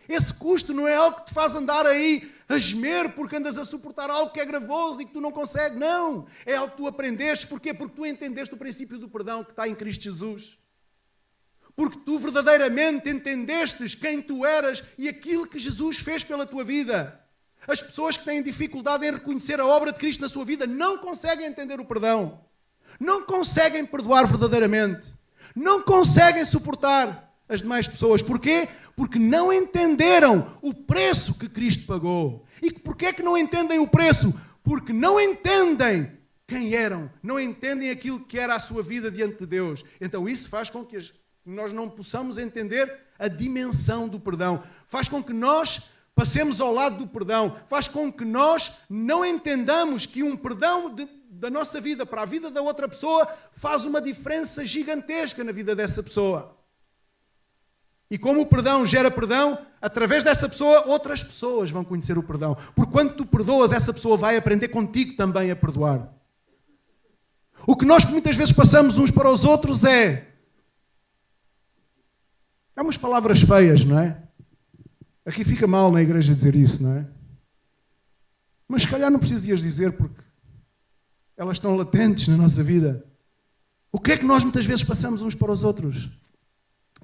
Esse custo não é algo que te faz andar aí a gemer porque andas a suportar algo que é gravoso e que tu não consegues. Não. É algo que tu aprendeste. Porquê? Porque tu entendeste o princípio do perdão que está em Cristo Jesus. Porque tu verdadeiramente entendestes quem tu eras e aquilo que Jesus fez pela tua vida. As pessoas que têm dificuldade em reconhecer a obra de Cristo na sua vida não conseguem entender o perdão. Não conseguem perdoar verdadeiramente. Não conseguem suportar as demais pessoas. Porquê? Porque não entenderam o preço que Cristo pagou. E porquê é que não entendem o preço? Porque não entendem quem eram. Não entendem aquilo que era a sua vida diante de Deus. Então isso faz com que nós não possamos entender a dimensão do perdão. Faz com que nós passemos ao lado do perdão. Faz com que nós não entendamos que um perdão da nossa vida para a vida da outra pessoa faz uma diferença gigantesca na vida dessa pessoa. E como o perdão gera perdão, através dessa pessoa, outras pessoas vão conhecer o perdão. Porque quando tu perdoas, essa pessoa vai aprender contigo também a perdoar. O que nós muitas vezes passamos uns para os outros é umas palavras feias, não é? Aqui fica mal na igreja dizer isso, não é? Mas se calhar não preciso de as dizer porque elas estão latentes na nossa vida. O que é que nós muitas vezes passamos uns para os outros?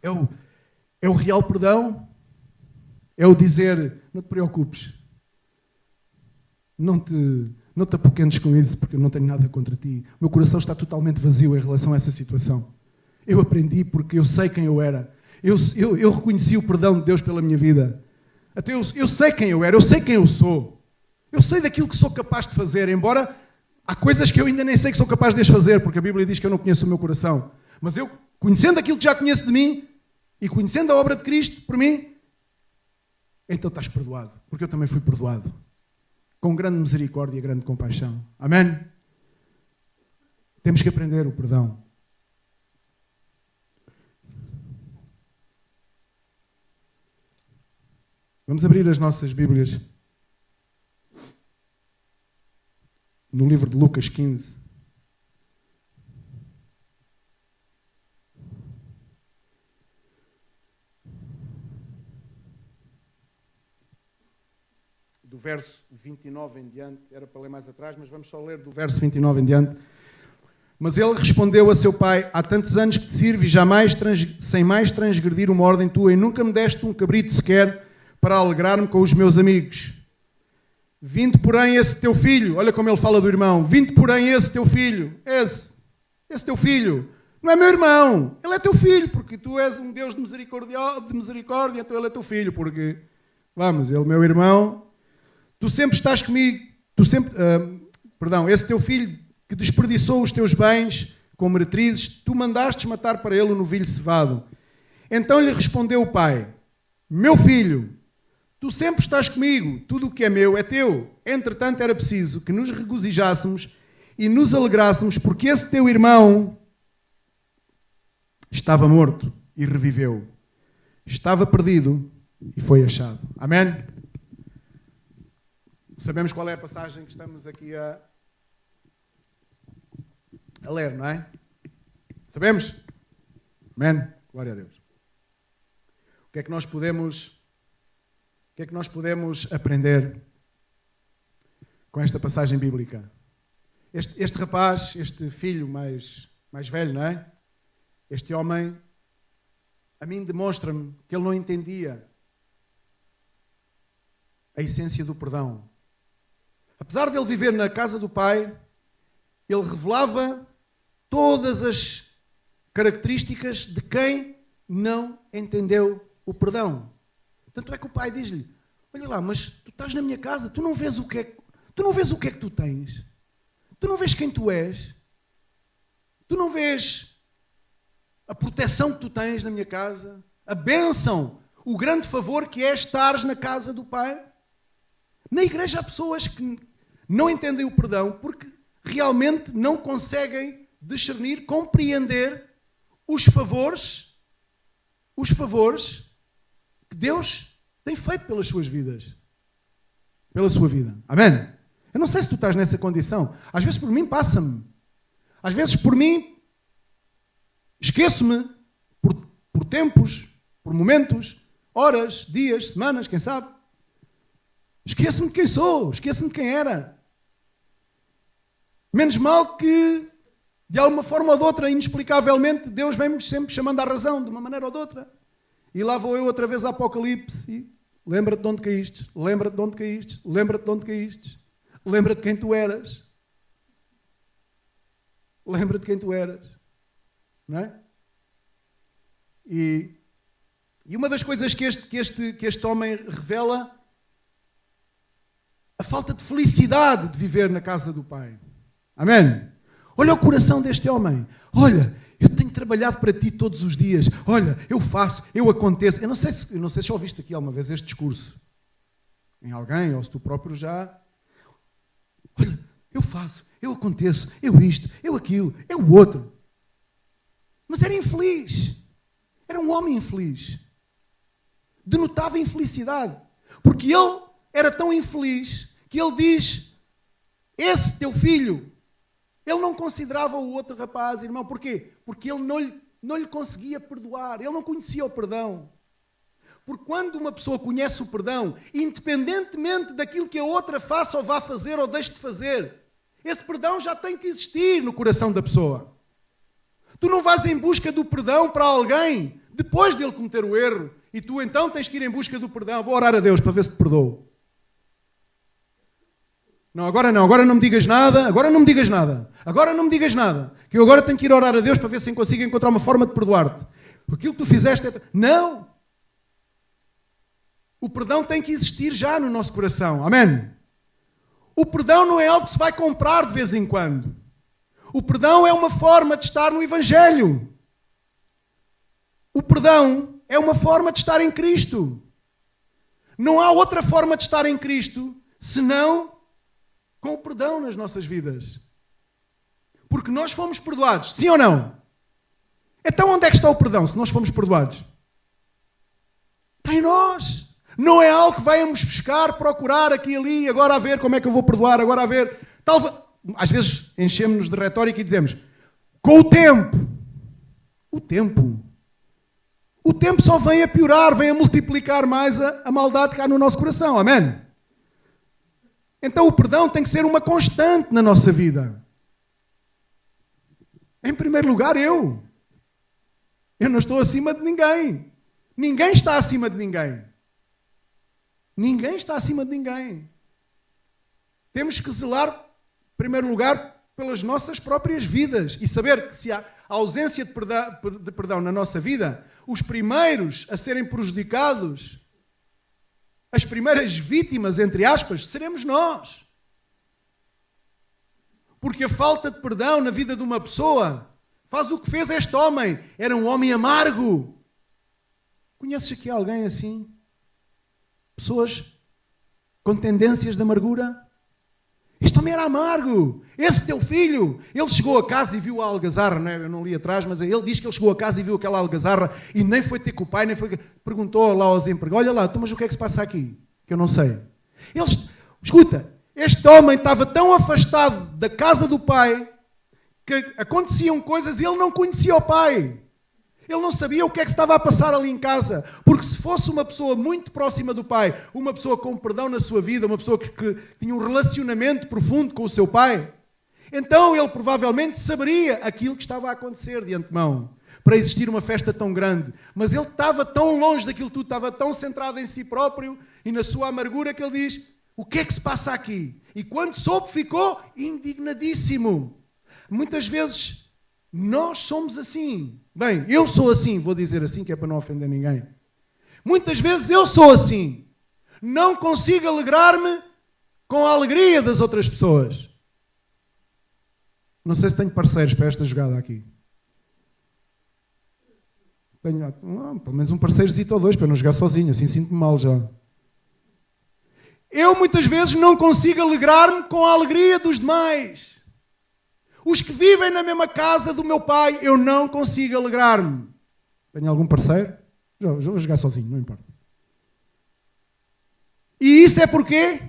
É o real perdão? É o dizer, não te preocupes, não te apoquentes com isso porque eu não tenho nada contra ti. O meu coração está totalmente vazio em relação a essa situação. Eu aprendi porque eu sei quem eu era. Eu reconheci o perdão de Deus pela minha vida. Até eu sei quem eu era, eu sei quem eu sou. Eu sei daquilo que sou capaz de fazer, embora há coisas que eu ainda nem sei que sou capaz de as fazer, porque a Bíblia diz que eu não conheço o meu coração. Mas eu, conhecendo aquilo que já conheço de mim, e conhecendo a obra de Cristo por mim, então estás perdoado, porque eu também fui perdoado. Com grande misericórdia e grande compaixão. Amém? Temos que aprender o perdão. Vamos abrir as nossas Bíblias no livro de Lucas 15. Do verso 29 em diante, era para ler mais atrás, mas vamos só ler do verso 29 em diante. Mas ele respondeu a seu pai: há tantos anos que te sirvo e jamais, sem mais transgredir uma ordem tua, e nunca me deste um cabrito sequer para alegrar-me com os meus amigos. Vindo, porém, esse teu filho, olha como ele fala do irmão, vindo, porém, esse teu filho, esse teu filho, não é meu irmão, ele é teu filho, porque tu és um Deus de misericórdia, então ele é teu filho, porque, ele é meu irmão, tu sempre estás comigo, esse teu filho que desperdiçou os teus bens com meretrizes, tu mandaste matar para ele um novilho cevado. Então lhe respondeu o pai: meu filho, tu sempre estás comigo, tudo o que é meu é teu. Entretanto, era preciso que nos regozijássemos e nos alegrássemos, porque esse teu irmão estava morto e reviveu. Estava perdido e foi achado. Amém? Sabemos qual é a passagem que estamos aqui a ler, não é? Sabemos? Amém? Glória a Deus. O que é que nós podemos aprender com esta passagem bíblica? Este rapaz, este filho mais velho, não é? Este homem, a mim demonstra-me que ele não entendia a essência do perdão. Apesar de ele viver na casa do pai, ele revelava todas as características de quem não entendeu o perdão. Tanto é que o pai diz-lhe: olha lá, mas tu estás na minha casa, tu não vês o que é que tu tens? Tu não vês quem tu és? Tu não vês a proteção que tu tens na minha casa? A bênção, o grande favor que é estares na casa do Pai? Na igreja há pessoas que não entendem o perdão porque realmente não conseguem discernir, compreender os favores que Deus tem feito pelas suas vidas. Pela sua vida. Amém? Eu não sei se tu estás nessa condição. Às vezes por mim passa-me. Às vezes por mim esqueço-me por tempos, por momentos, horas, dias, semanas, quem sabe. Esqueço-me de quem sou, esqueço-me de quem era. Menos mal que, de alguma forma ou de outra, inexplicavelmente, Deus vem-me sempre chamando à razão, de uma maneira ou de outra. E lá vou eu outra vez ao Apocalipse e lembra-te de onde caíste, lembra-te de onde caíste, lembra-te de onde caíste, lembra-te de quem tu eras. Lembra-te de quem tu eras. Não é? E uma das coisas que este homem revela, a falta de felicidade de viver na casa do Pai. Amém? Olha o coração deste homem. Olha, eu tenho trabalhado para ti todos os dias. Olha, eu faço, eu aconteço. Eu não sei se já ouviste aqui alguma vez este discurso. Em alguém, ou se tu próprio já. Olha, eu faço, eu aconteço, eu isto, eu aquilo, eu o outro. Mas era infeliz. Era um homem infeliz. Denotava infelicidade. Porque ele era tão infeliz que ele diz, esse teu filho, ele não considerava o outro rapaz, irmão. Porquê? Porque ele não lhe conseguia perdoar. Ele não conhecia o perdão. Porque quando uma pessoa conhece o perdão, independentemente daquilo que a outra faça ou vá fazer ou deixe de fazer, esse perdão já tem que existir no coração da pessoa. Tu não vais em busca do perdão para alguém depois dele cometer o erro e tu então tens que ir em busca do perdão. Vou orar a Deus para ver se te perdoo. Não, agora não me digas nada, agora não me digas nada, que eu agora tenho que ir orar a Deus para ver se consigo encontrar uma forma de perdoar-te. Aquilo que tu fizeste é... Não! O perdão tem que existir já no nosso coração, amém? O perdão não é algo que se vai comprar de vez em quando. O perdão é uma forma de estar no Evangelho. O perdão é uma forma de estar em Cristo. Não há outra forma de estar em Cristo senão com o perdão nas nossas vidas. Porque nós fomos perdoados, sim ou não? Então onde é que está o perdão se nós fomos perdoados? Está em nós. Não é algo que vamos buscar, procurar aqui e ali, agora a ver como é que eu vou perdoar, agora a ver. Às vezes enchemos-nos de retórica e dizemos, com o tempo. O tempo só vem a piorar, vem a multiplicar mais a maldade que há no nosso coração, amém? Então o perdão tem que ser uma constante na nossa vida. Em primeiro lugar, eu. Eu não estou acima de ninguém. Ninguém está acima de ninguém. Ninguém está acima de ninguém. Temos que zelar, em primeiro lugar, pelas nossas próprias vidas e saber que se há ausência de perdão na nossa vida, os primeiros a serem prejudicados, as primeiras vítimas, entre aspas, seremos nós. Porque a falta de perdão na vida de uma pessoa faz o que fez este homem. Era um homem amargo. Conheces aqui alguém assim? Pessoas com tendências de amargura? Este homem era amargo. Esse teu filho, ele chegou a casa e viu a algazarra, não é? Eu não li atrás, mas ele diz que ele chegou a casa e viu aquela algazarra e nem foi ter com o pai, nem foi... Perguntou lá aos empregados, olha lá, então, mas o que é que se passa aqui? Que eu não sei. Escuta, este homem estava tão afastado da casa do pai que aconteciam coisas e ele não conhecia o pai. Ele não sabia o que é que se estava a passar ali em casa. Porque se fosse uma pessoa muito próxima do pai, uma pessoa com perdão na sua vida, uma pessoa que tinha um relacionamento profundo com o seu pai, então ele provavelmente saberia aquilo que estava a acontecer de antemão, para existir uma festa tão grande. Mas ele estava tão longe daquilo tudo, estava tão centrado em si próprio e na sua amargura que ele diz, o que é que se passa aqui? E quando soube, ficou indignadíssimo. Muitas vezes nós somos assim. Bem, eu sou assim, vou dizer assim que é para não ofender ninguém. Muitas vezes eu sou assim. Não consigo alegrar-me com a alegria das outras pessoas. Não sei se tenho parceiros para esta jogada aqui. Tenho pelo menos um parceirozito ou dois para não jogar sozinho, assim sinto-me mal já. Eu muitas vezes não consigo alegrar-me com a alegria dos demais. Os que vivem na mesma casa do meu pai, eu não consigo alegrar-me. Tenho algum parceiro? Vou jogar sozinho, não importa. E isso é porquê?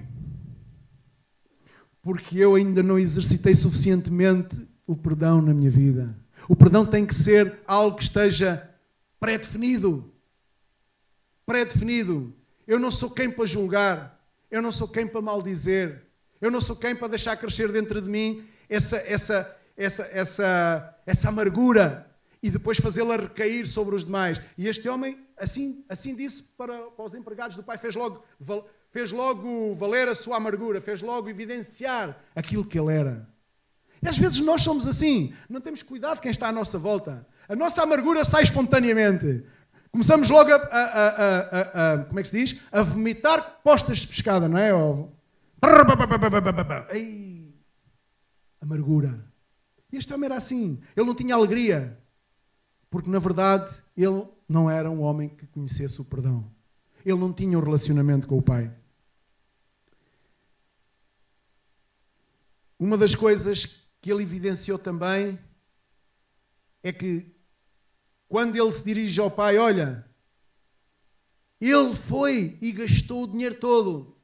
Porque eu ainda não exercitei suficientemente o perdão na minha vida. O perdão tem que ser algo que esteja pré-definido. Pré-definido. Eu não sou quem para julgar. Eu não sou quem para maldizer. Eu não sou quem para deixar crescer dentro de mim essa amargura e depois fazê-la recair sobre os demais. E este homem, assim disse para os empregados do pai, fez logo valer a sua amargura, fez logo evidenciar aquilo que ele era. E às vezes nós somos assim, não temos cuidado de quem está à nossa volta. A nossa amargura sai espontaneamente. Começamos logo como é que se diz? A vomitar postas de pescada, não é? Ei, amargura. E este homem era assim. Ele não tinha alegria. Porque, na verdade, ele não era um homem que conhecesse o perdão. Ele não tinha um relacionamento com o Pai. Uma das coisas que ele evidenciou também é que quando ele se dirige ao pai, olha, ele foi e gastou o dinheiro todo.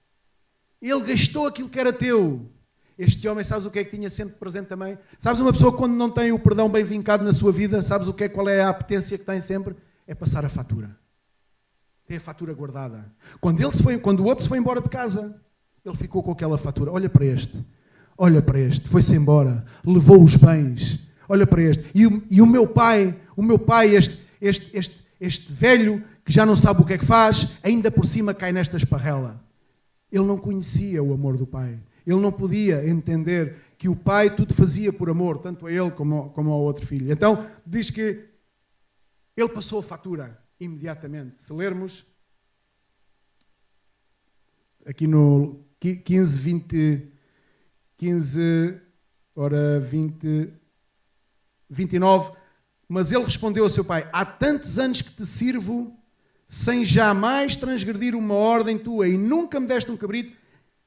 Ele gastou aquilo que era teu. Este homem, sabes o que é que tinha sempre presente também? Sabes uma pessoa que quando não tem o perdão bem vincado na sua vida, sabes qual é a apetência que tem sempre? É passar a fatura. Tem a fatura guardada. Quando o outro se foi embora de casa, ele ficou com aquela fatura. Olha para este, foi-se embora, levou os bens. Olha para este. E o meu pai, este velho que já não sabe o que é que faz, ainda por cima cai nesta esparrela. Ele não conhecia o amor do pai. Ele não podia entender que o pai tudo fazia por amor, tanto a ele como ao outro filho. Então, diz que ele passou a fatura imediatamente. Se lermos aqui no 29, mas ele respondeu ao seu pai: há tantos anos que te sirvo sem jamais transgredir uma ordem tua e nunca me deste um cabrito,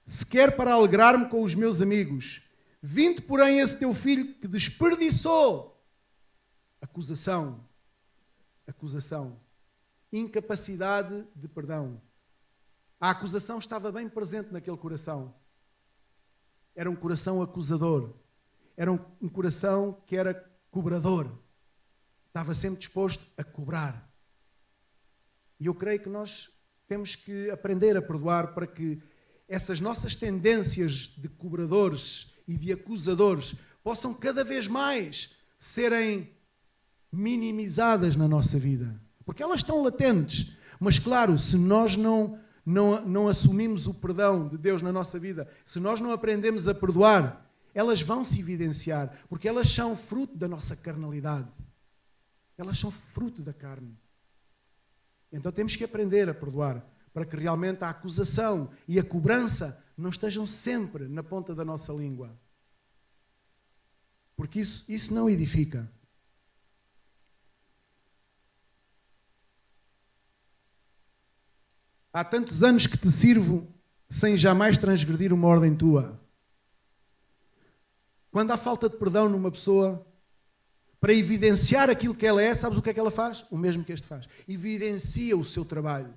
sequer para alegrar-me com os meus amigos. Vindo, porém, esse teu filho que desperdiçou acusação, incapacidade de perdão. A acusação estava bem presente naquele coração. Era um coração acusador. Era um coração que era cobrador. Estava sempre disposto a cobrar. E eu creio que nós temos que aprender a perdoar para que essas nossas tendências de cobradores e de acusadores possam cada vez mais serem minimizadas na nossa vida. Porque elas estão latentes. Mas claro, se nós não assumimos o perdão de Deus na nossa vida, se nós não aprendemos a perdoar, elas vão se evidenciar, porque elas são fruto da nossa carnalidade. Elas são fruto da carne. Então temos que aprender a perdoar, para que realmente a acusação e a cobrança não estejam sempre na ponta da nossa língua. Porque isso não edifica. Há tantos anos que te sirvo sem jamais transgredir uma ordem tua. Quando há falta de perdão numa pessoa, para evidenciar aquilo que ela é, sabes o que é que ela faz? O mesmo que este faz. Evidencia o seu trabalho.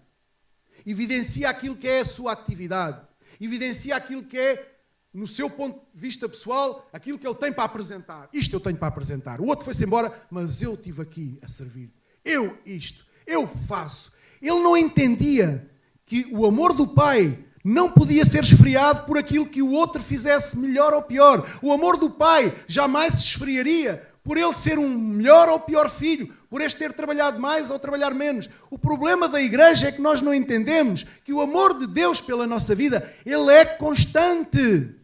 Evidencia aquilo que é a sua atividade. Evidencia aquilo que é, no seu ponto de vista pessoal, aquilo que ele tem para apresentar. Isto eu tenho para apresentar. O outro foi-se embora, mas eu estive aqui a servir. Eu faço. Ele não entendia que o amor do Pai não podia ser esfriado por aquilo que o outro fizesse melhor ou pior. O amor do Pai jamais se esfriaria por ele ser um melhor ou pior filho, por este ter trabalhado mais ou trabalhar menos. O problema da igreja é que nós não entendemos que o amor de Deus pela nossa vida, ele é constante.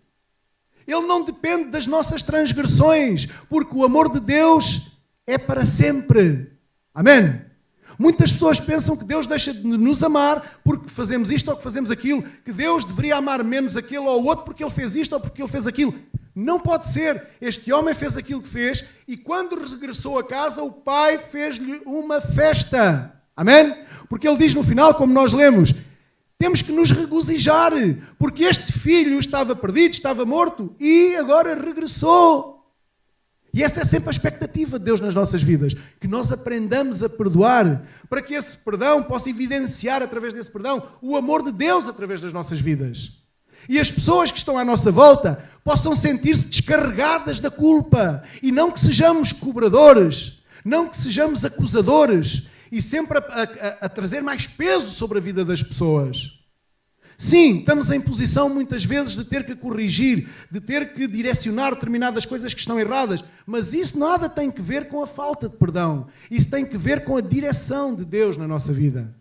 Ele não depende das nossas transgressões, porque o amor de Deus é para sempre. Amém? Muitas pessoas pensam que Deus deixa de nos amar porque fazemos isto ou que fazemos aquilo, que Deus deveria amar menos aquele ou outro porque ele fez isto ou porque ele fez aquilo. Não pode ser. Este homem fez aquilo que fez e quando regressou a casa, o pai fez-lhe uma festa. Amém? Porque ele diz no final, como nós lemos, temos que nos regozijar, porque este filho estava perdido, estava morto e agora regressou. E essa é sempre a expectativa de Deus nas nossas vidas, que nós aprendamos a perdoar, para que esse perdão possa evidenciar através desse perdão o amor de Deus através das nossas vidas. E as pessoas que estão à nossa volta possam sentir-se descarregadas da culpa e não que sejamos cobradores, não que sejamos acusadores e sempre a trazer mais peso sobre a vida das pessoas. Sim, estamos em posição muitas vezes de ter que corrigir, de ter que direcionar determinadas coisas que estão erradas, mas isso nada tem que ver com a falta de perdão. Isso tem que ver com a direção de Deus na nossa vida.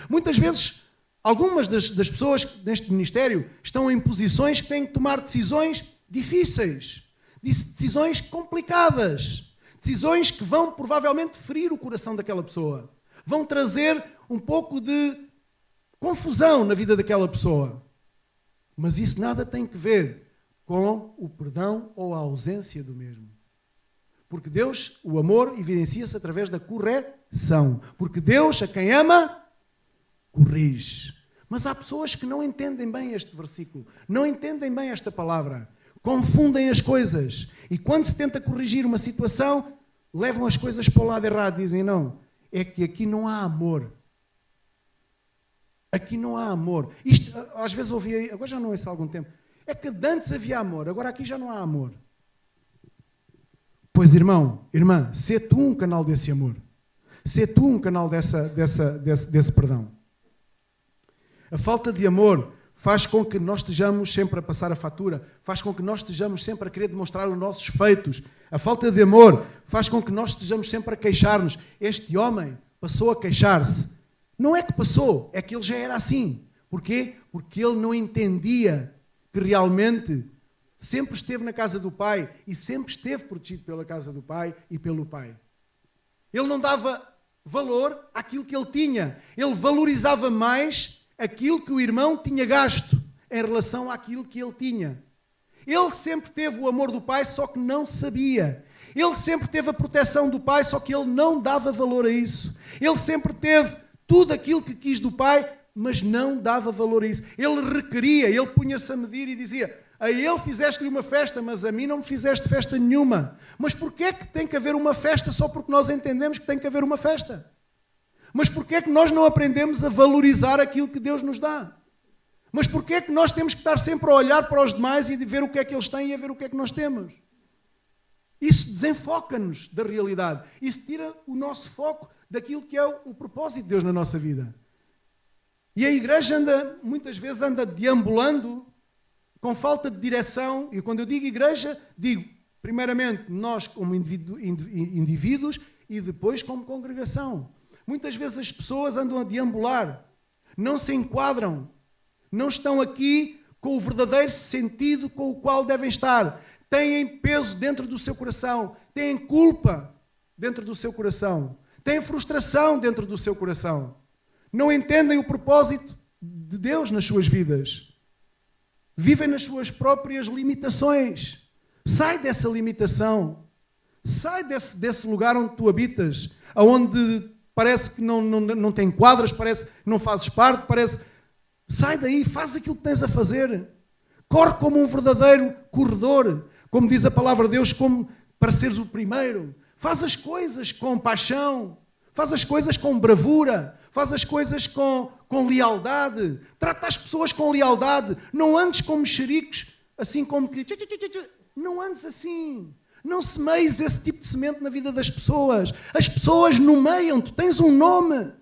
Muitas vezes, algumas das pessoas neste ministério estão em posições que têm que tomar decisões difíceis, decisões complicadas, decisões que vão provavelmente ferir o coração daquela pessoa, vão trazer um pouco de confusão na vida daquela pessoa. Mas isso nada tem que ver com o perdão ou a ausência do mesmo. Porque Deus, o amor, evidencia-se através da correção. Porque Deus, a quem ama, corrige. Mas há pessoas que não entendem bem este versículo, não entendem bem esta palavra, confundem as coisas. E quando se tenta corrigir uma situação, levam as coisas para o lado errado. Dizem, não, é que aqui não há amor. Aqui não há amor. Isto, às vezes ouvi, agora já não ouço há algum tempo, é que de antes havia amor, agora aqui já não há amor. Pois irmão, irmã, sê tu um canal desse amor. Sê tu um canal desse perdão. A falta de amor faz com que nós estejamos sempre a passar a fatura, faz com que nós estejamos sempre a querer demonstrar os nossos feitos. A falta de amor faz com que nós estejamos sempre a queixar-nos. Este homem passou a queixar-se. Não é que passou, é que ele já era assim. Porquê? Porque ele não entendia que realmente sempre esteve na casa do Pai e sempre esteve protegido pela casa do Pai e pelo Pai. Ele não dava valor àquilo que ele tinha. Ele valorizava mais aquilo que o irmão tinha gasto em relação àquilo que ele tinha. Ele sempre teve o amor do Pai, só que não sabia. Ele sempre teve a proteção do Pai, só que ele não dava valor a isso. Ele sempre teve tudo aquilo que quis do Pai, mas não dava valor a isso. Ele requeria, ele punha-se a medir e dizia, a ele fizeste-lhe uma festa, mas a mim não me fizeste festa nenhuma. Mas porquê é que tem que haver uma festa só porque nós entendemos que tem que haver uma festa? Mas porquê é que nós não aprendemos a valorizar aquilo que Deus nos dá? Mas porquê é que nós temos que estar sempre a olhar para os demais e de ver o que é que eles têm e a ver o que é que nós temos? Isso desenfoca-nos da realidade. Isso tira o nosso foco daquilo que é o propósito de Deus na nossa vida. E a igreja muitas vezes anda deambulando com falta de direção. E quando eu digo igreja, digo primeiramente nós como indivíduos e depois como congregação. Muitas vezes as pessoas andam a deambular, não se enquadram, não estão aqui com o verdadeiro sentido com o qual devem estar. Têm peso dentro do seu coração, têm culpa dentro do seu coração. Têm frustração dentro do seu coração. Não entendem o propósito de Deus nas suas vidas. Vivem nas suas próprias limitações. Sai dessa limitação. Sai desse lugar onde tu habitas, onde parece que não tem quadras, parece que não fazes parte, parece... Sai daí, faz aquilo que tens a fazer. Corre como um verdadeiro corredor. Como diz a palavra de Deus, como para seres o primeiro. Faz as coisas com paixão, faz as coisas com bravura, faz as coisas com lealdade, trata as pessoas com lealdade, não andes como mexericos, assim como que... Não andes assim, não semeies esse tipo de semente na vida das pessoas. As pessoas nomeiam, tu tens um nome,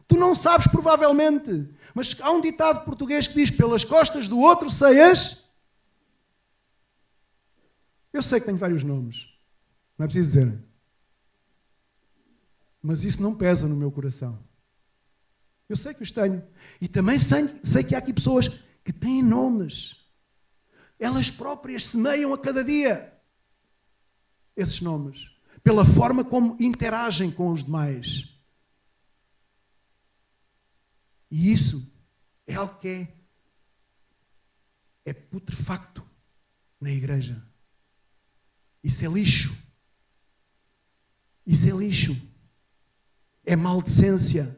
tu não sabes provavelmente, mas há um ditado português que diz, pelas costas do outro ceias... Eu sei que tenho vários nomes, não é preciso dizer. Mas isso não pesa no meu coração. Eu sei que os tenho. E também sei que há aqui pessoas que têm nomes. Elas próprias semeiam a cada dia esses nomes. Pela forma como interagem com os demais. E isso é algo que é putrefacto na igreja. Isso é lixo. Isso é lixo. É maldecência.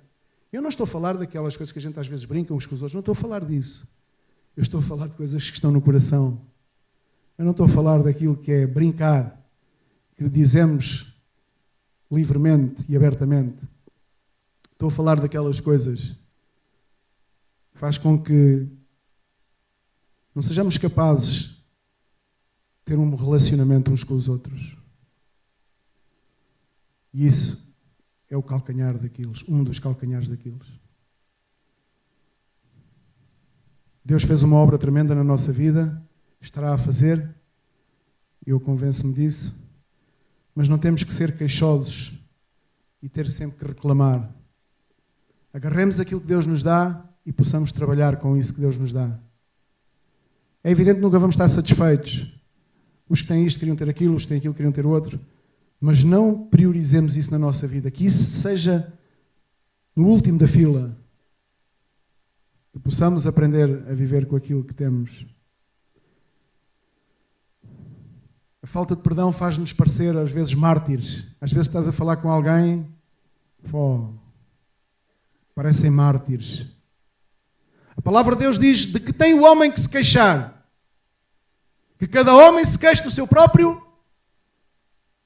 Eu não estou a falar daquelas coisas que a gente às vezes brinca uns com os outros. Não estou a falar disso. Eu estou a falar de coisas que estão no coração. Eu não estou a falar daquilo que é brincar, que dizemos livremente e abertamente. Estou a falar daquelas coisas que faz com que não sejamos capazes de ter um relacionamento uns com os outros. E isso é o calcanhar daqueles, um dos calcanhares daqueles. Deus fez uma obra tremenda na nossa vida, estará a fazer, eu convenço-me disso, mas não temos que ser queixosos e ter sempre que reclamar. Agarremos aquilo que Deus nos dá e possamos trabalhar com isso que Deus nos dá. É evidente que nunca vamos estar satisfeitos. Os que têm isto queriam ter aquilo, os que têm aquilo queriam ter outro. Mas não priorizemos isso na nossa vida. Que isso seja no último da fila. Que possamos aprender a viver com aquilo que temos. A falta de perdão faz-nos parecer, às vezes, mártires. Às vezes estás a falar com alguém, parecem mártires. A palavra de Deus diz de que tem o homem que se queixar. Que cada homem se queixe do seu próprio.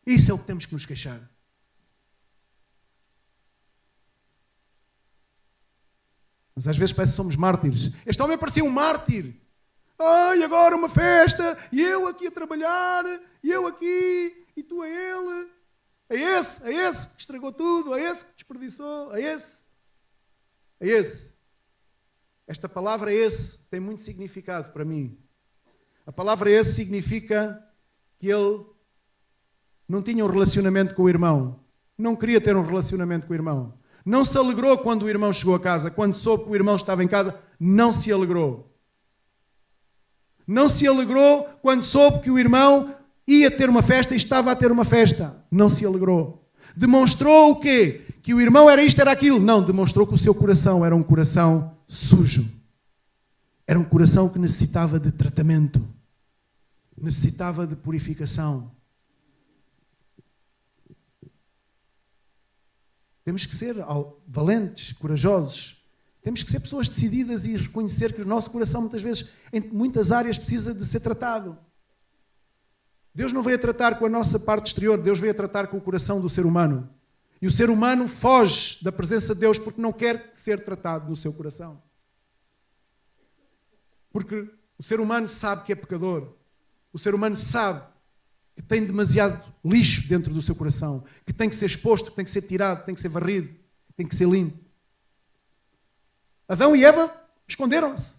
Isso é o que temos que nos queixar. Mas às vezes parece que somos mártires. Este homem parecia um mártir. Ai, agora uma festa, e eu aqui a trabalhar, e eu aqui, e tu a ele. É esse que estragou tudo, é esse que desperdiçou, é esse. Esta palavra esse tem muito significado para mim. A palavra esse significa que ele não tinha um relacionamento com o irmão. Não queria ter um relacionamento com o irmão. Não se alegrou quando o irmão chegou a casa. Quando soube que o irmão estava em casa, não se alegrou. Não se alegrou quando soube que o irmão ia ter uma festa e estava a ter uma festa. Não se alegrou. Demonstrou o quê? Que o irmão era isto, era aquilo. Não, demonstrou que o seu coração era um coração sujo. Era um coração que necessitava de tratamento. Necessitava de purificação. Temos que ser valentes, corajosos. Temos que ser pessoas decididas e reconhecer que o nosso coração, muitas vezes, em muitas áreas, precisa de ser tratado. Deus não veio a tratar com a nossa parte exterior, Deus veio a tratar com o coração do ser humano. E o ser humano foge da presença de Deus porque não quer ser tratado no seu coração. Porque o ser humano sabe que é pecador. O ser humano sabe que tem demasiado lixo dentro do seu coração, que tem que ser exposto, que tem que ser tirado, que tem que ser varrido, que tem que ser limpo. Adão e Eva esconderam-se.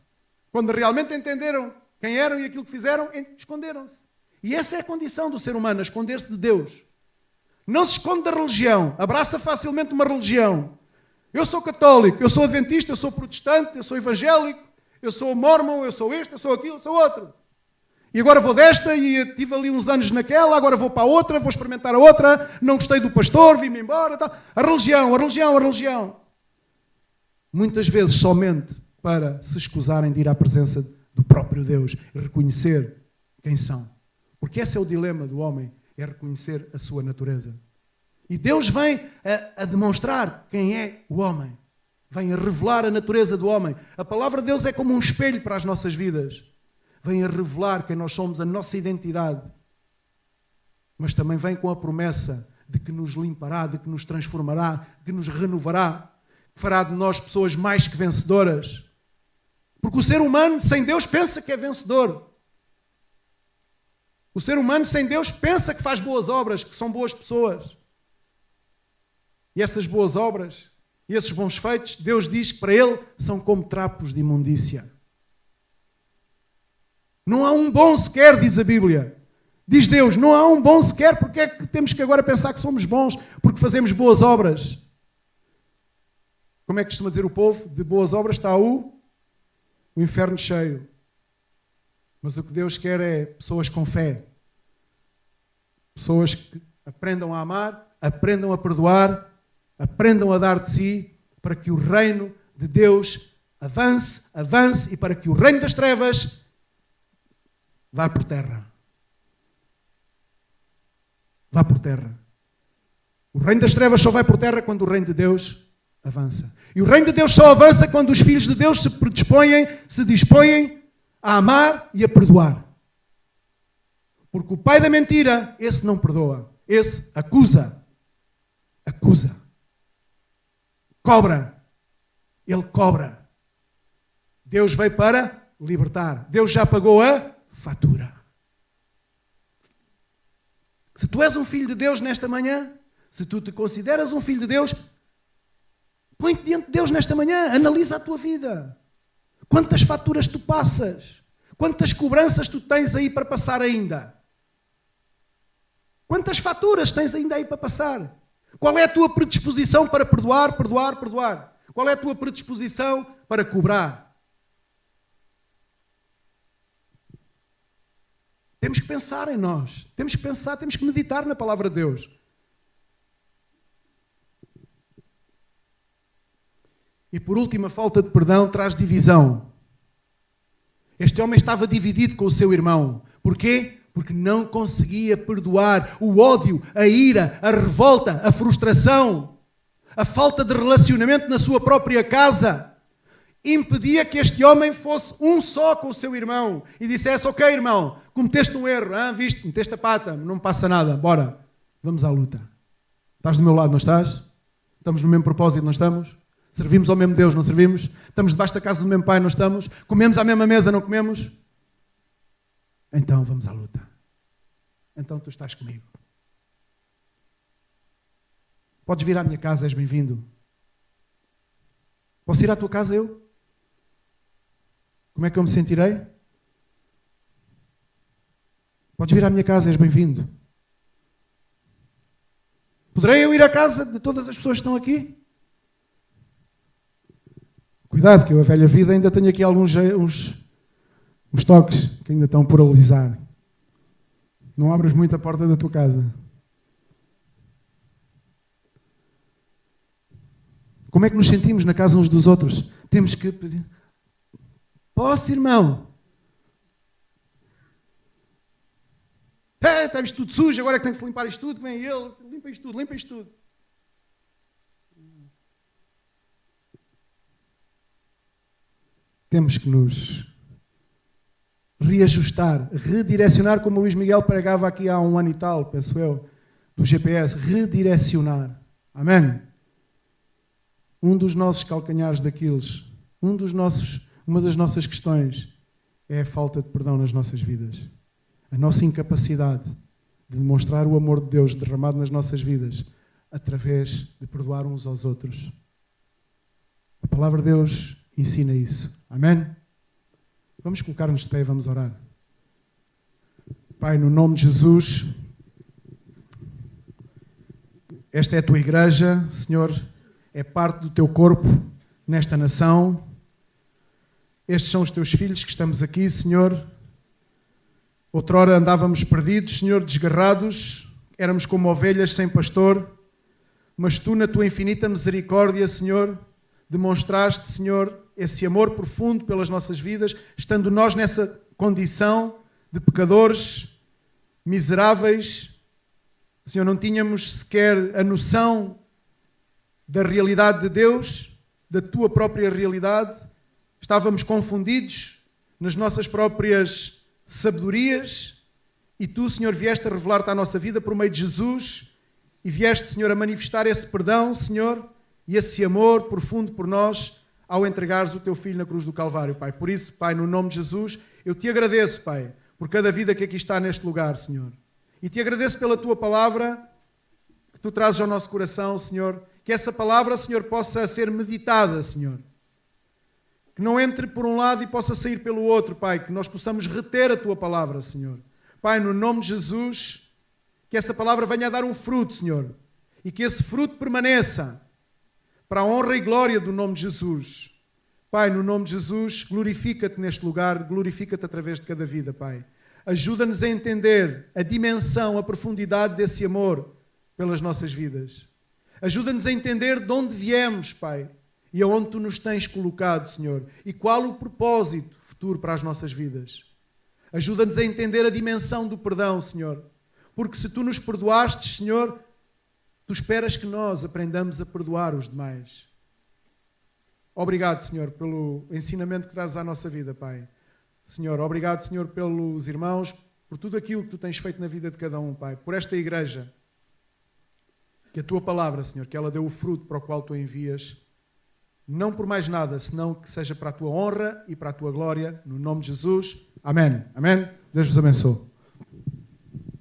Quando realmente entenderam quem eram e aquilo que fizeram, esconderam-se. E essa é a condição do ser humano, esconder-se de Deus. Não se esconde da religião, abraça facilmente uma religião. Eu sou católico, eu sou adventista, eu sou protestante, eu sou evangélico, eu sou mormon, eu sou este, eu sou aquilo, eu sou outro. E agora vou desta e tive ali uns anos naquela, agora vou para a outra, vou experimentar a outra, não gostei do pastor, vim-me embora. Tal. A religião. Muitas vezes somente para se escusarem de ir à presença do próprio Deus e reconhecer quem são. Porque esse é o dilema do homem, é reconhecer a sua natureza. E Deus vem a demonstrar quem é o homem. Vem a revelar a natureza do homem. A palavra de Deus é como um espelho para as nossas vidas. Vem a revelar quem nós somos, a nossa identidade. Mas também vem com a promessa de que nos limpará, de que nos transformará, de que nos renovará, que fará de nós pessoas mais que vencedoras. Porque o ser humano sem Deus pensa que é vencedor. O ser humano sem Deus pensa que faz boas obras, que são boas pessoas. E essas boas obras e esses bons feitos, Deus diz que para ele são como trapos de imundícia. Não há um bom sequer, diz a Bíblia. Diz Deus, não há um bom sequer, porque é que temos que agora pensar que somos bons? Porque fazemos boas obras. Como é que costuma dizer o povo? De boas obras está o inferno cheio. Mas o que Deus quer é pessoas com fé. Pessoas que aprendam a amar, aprendam a perdoar, aprendam a dar de si, para que o reino de Deus avance e para que o reino das trevas vá por terra. vá por terra. O reino das trevas só vai por terra quando o reino de Deus avança. E o reino de Deus só avança quando os filhos de Deus se dispõem a amar e a perdoar. Porque o pai da mentira, esse não perdoa. Esse acusa. Acusa. Cobra. Ele cobra. Deus veio para libertar. Deus já pagou a fatura. Se tu és um filho de Deus nesta manhã, se tu te consideras um filho de Deus, põe-te diante de Deus nesta manhã, analisa a tua vida. Quantas faturas tu passas? Quantas cobranças tu tens aí para passar ainda? Quantas faturas tens ainda aí para passar? Qual é a tua predisposição para perdoar? Qual é a tua predisposição para cobrar? Temos que pensar em nós. Temos que meditar na palavra de Deus. E por último, a falta de perdão traz divisão. Este homem estava dividido com o seu irmão. Porquê? Porque não conseguia perdoar o ódio, a ira, a revolta, a frustração, a falta de relacionamento na sua própria casa. Impedia que este homem fosse um só com o seu irmão e dissesse: ok, irmão, cometeste um erro, viste, meteste a pata, não me passa nada, bora, vamos à luta. Estás do meu lado, não estás? Estamos no mesmo propósito, não estamos? Servimos ao mesmo Deus, não servimos? Estamos debaixo da casa do mesmo Pai, não estamos? Comemos à mesma mesa, não comemos? Então vamos à luta. Então tu estás comigo. Podes vir à minha casa, és bem-vindo. Posso ir à tua casa eu? Como é que eu me sentirei? Podes vir à minha casa, és bem-vindo. Poderei eu ir à casa de todas as pessoas que estão aqui? Cuidado, que eu, a velha vida, ainda tenho aqui uns toques que ainda estão por alisar. Não abras muito a porta da tua casa. Como é que nos sentimos na casa uns dos outros? Temos que pedir. Posso, irmão? Está isto tudo sujo, agora é que tem que se limpar isto tudo, vem ele, limpa isto tudo. Temos que nos reajustar, redirecionar, como o Luís Miguel pregava aqui há 1 ano e tal, penso eu, do GPS, redirecionar. Amém? Um dos nossos calcanhares daqueles, uma das nossas questões é a falta de perdão nas nossas vidas. A nossa incapacidade de demonstrar o amor de Deus derramado nas nossas vidas através de perdoar uns aos outros. A palavra de Deus ensina isso. Amém? Vamos colocar-nos de pé e vamos orar. Pai, no nome de Jesus, esta é a tua igreja, Senhor, é parte do teu corpo nesta nação. Estes são os teus filhos que estamos aqui, Senhor. Outrora andávamos perdidos, Senhor, desgarrados, éramos como ovelhas sem pastor, mas tu, na tua infinita misericórdia, Senhor, demonstraste, Senhor, esse amor profundo pelas nossas vidas, estando nós nessa condição de pecadores, miseráveis. Senhor, não tínhamos sequer a noção da realidade de Deus, da tua própria realidade. Estávamos confundidos nas nossas próprias sabedorias e tu, Senhor, vieste a revelar-te à nossa vida por meio de Jesus e vieste, Senhor, a manifestar esse perdão, Senhor, e esse amor profundo por nós ao entregares o teu Filho na cruz do Calvário, Pai. Por isso, Pai, no nome de Jesus, eu te agradeço, Pai, por cada vida que aqui está neste lugar, Senhor. E te agradeço pela tua palavra que tu trazes ao nosso coração, Senhor. Que essa palavra, Senhor, possa ser meditada, Senhor. Que não entre por um lado e possa sair pelo outro, Pai. Que nós possamos reter a tua palavra, Senhor. Pai, no nome de Jesus, que essa palavra venha a dar um fruto, Senhor. E que esse fruto permaneça para a honra e glória do nome de Jesus. Pai, no nome de Jesus, glorifica-te neste lugar, glorifica-te através de cada vida, Pai. Ajuda-nos a entender a dimensão, a profundidade desse amor pelas nossas vidas. Ajuda-nos a entender de onde viemos, Pai, e aonde tu nos tens colocado, Senhor, e qual o propósito futuro para as nossas vidas. Ajuda-nos a entender a dimensão do perdão, Senhor, porque se tu nos perdoaste, Senhor, tu esperas que nós aprendamos a perdoar os demais. Obrigado, Senhor, pelo ensinamento que trazes à nossa vida, Pai. Senhor, obrigado, Senhor, pelos irmãos, por tudo aquilo que tu tens feito na vida de cada um, Pai. Por esta igreja, que a tua palavra, Senhor, que ela deu o fruto para o qual tu envias, não por mais nada, senão que seja para a tua honra e para a tua glória, no nome de Jesus. Amém. Amém. Deus vos abençoe.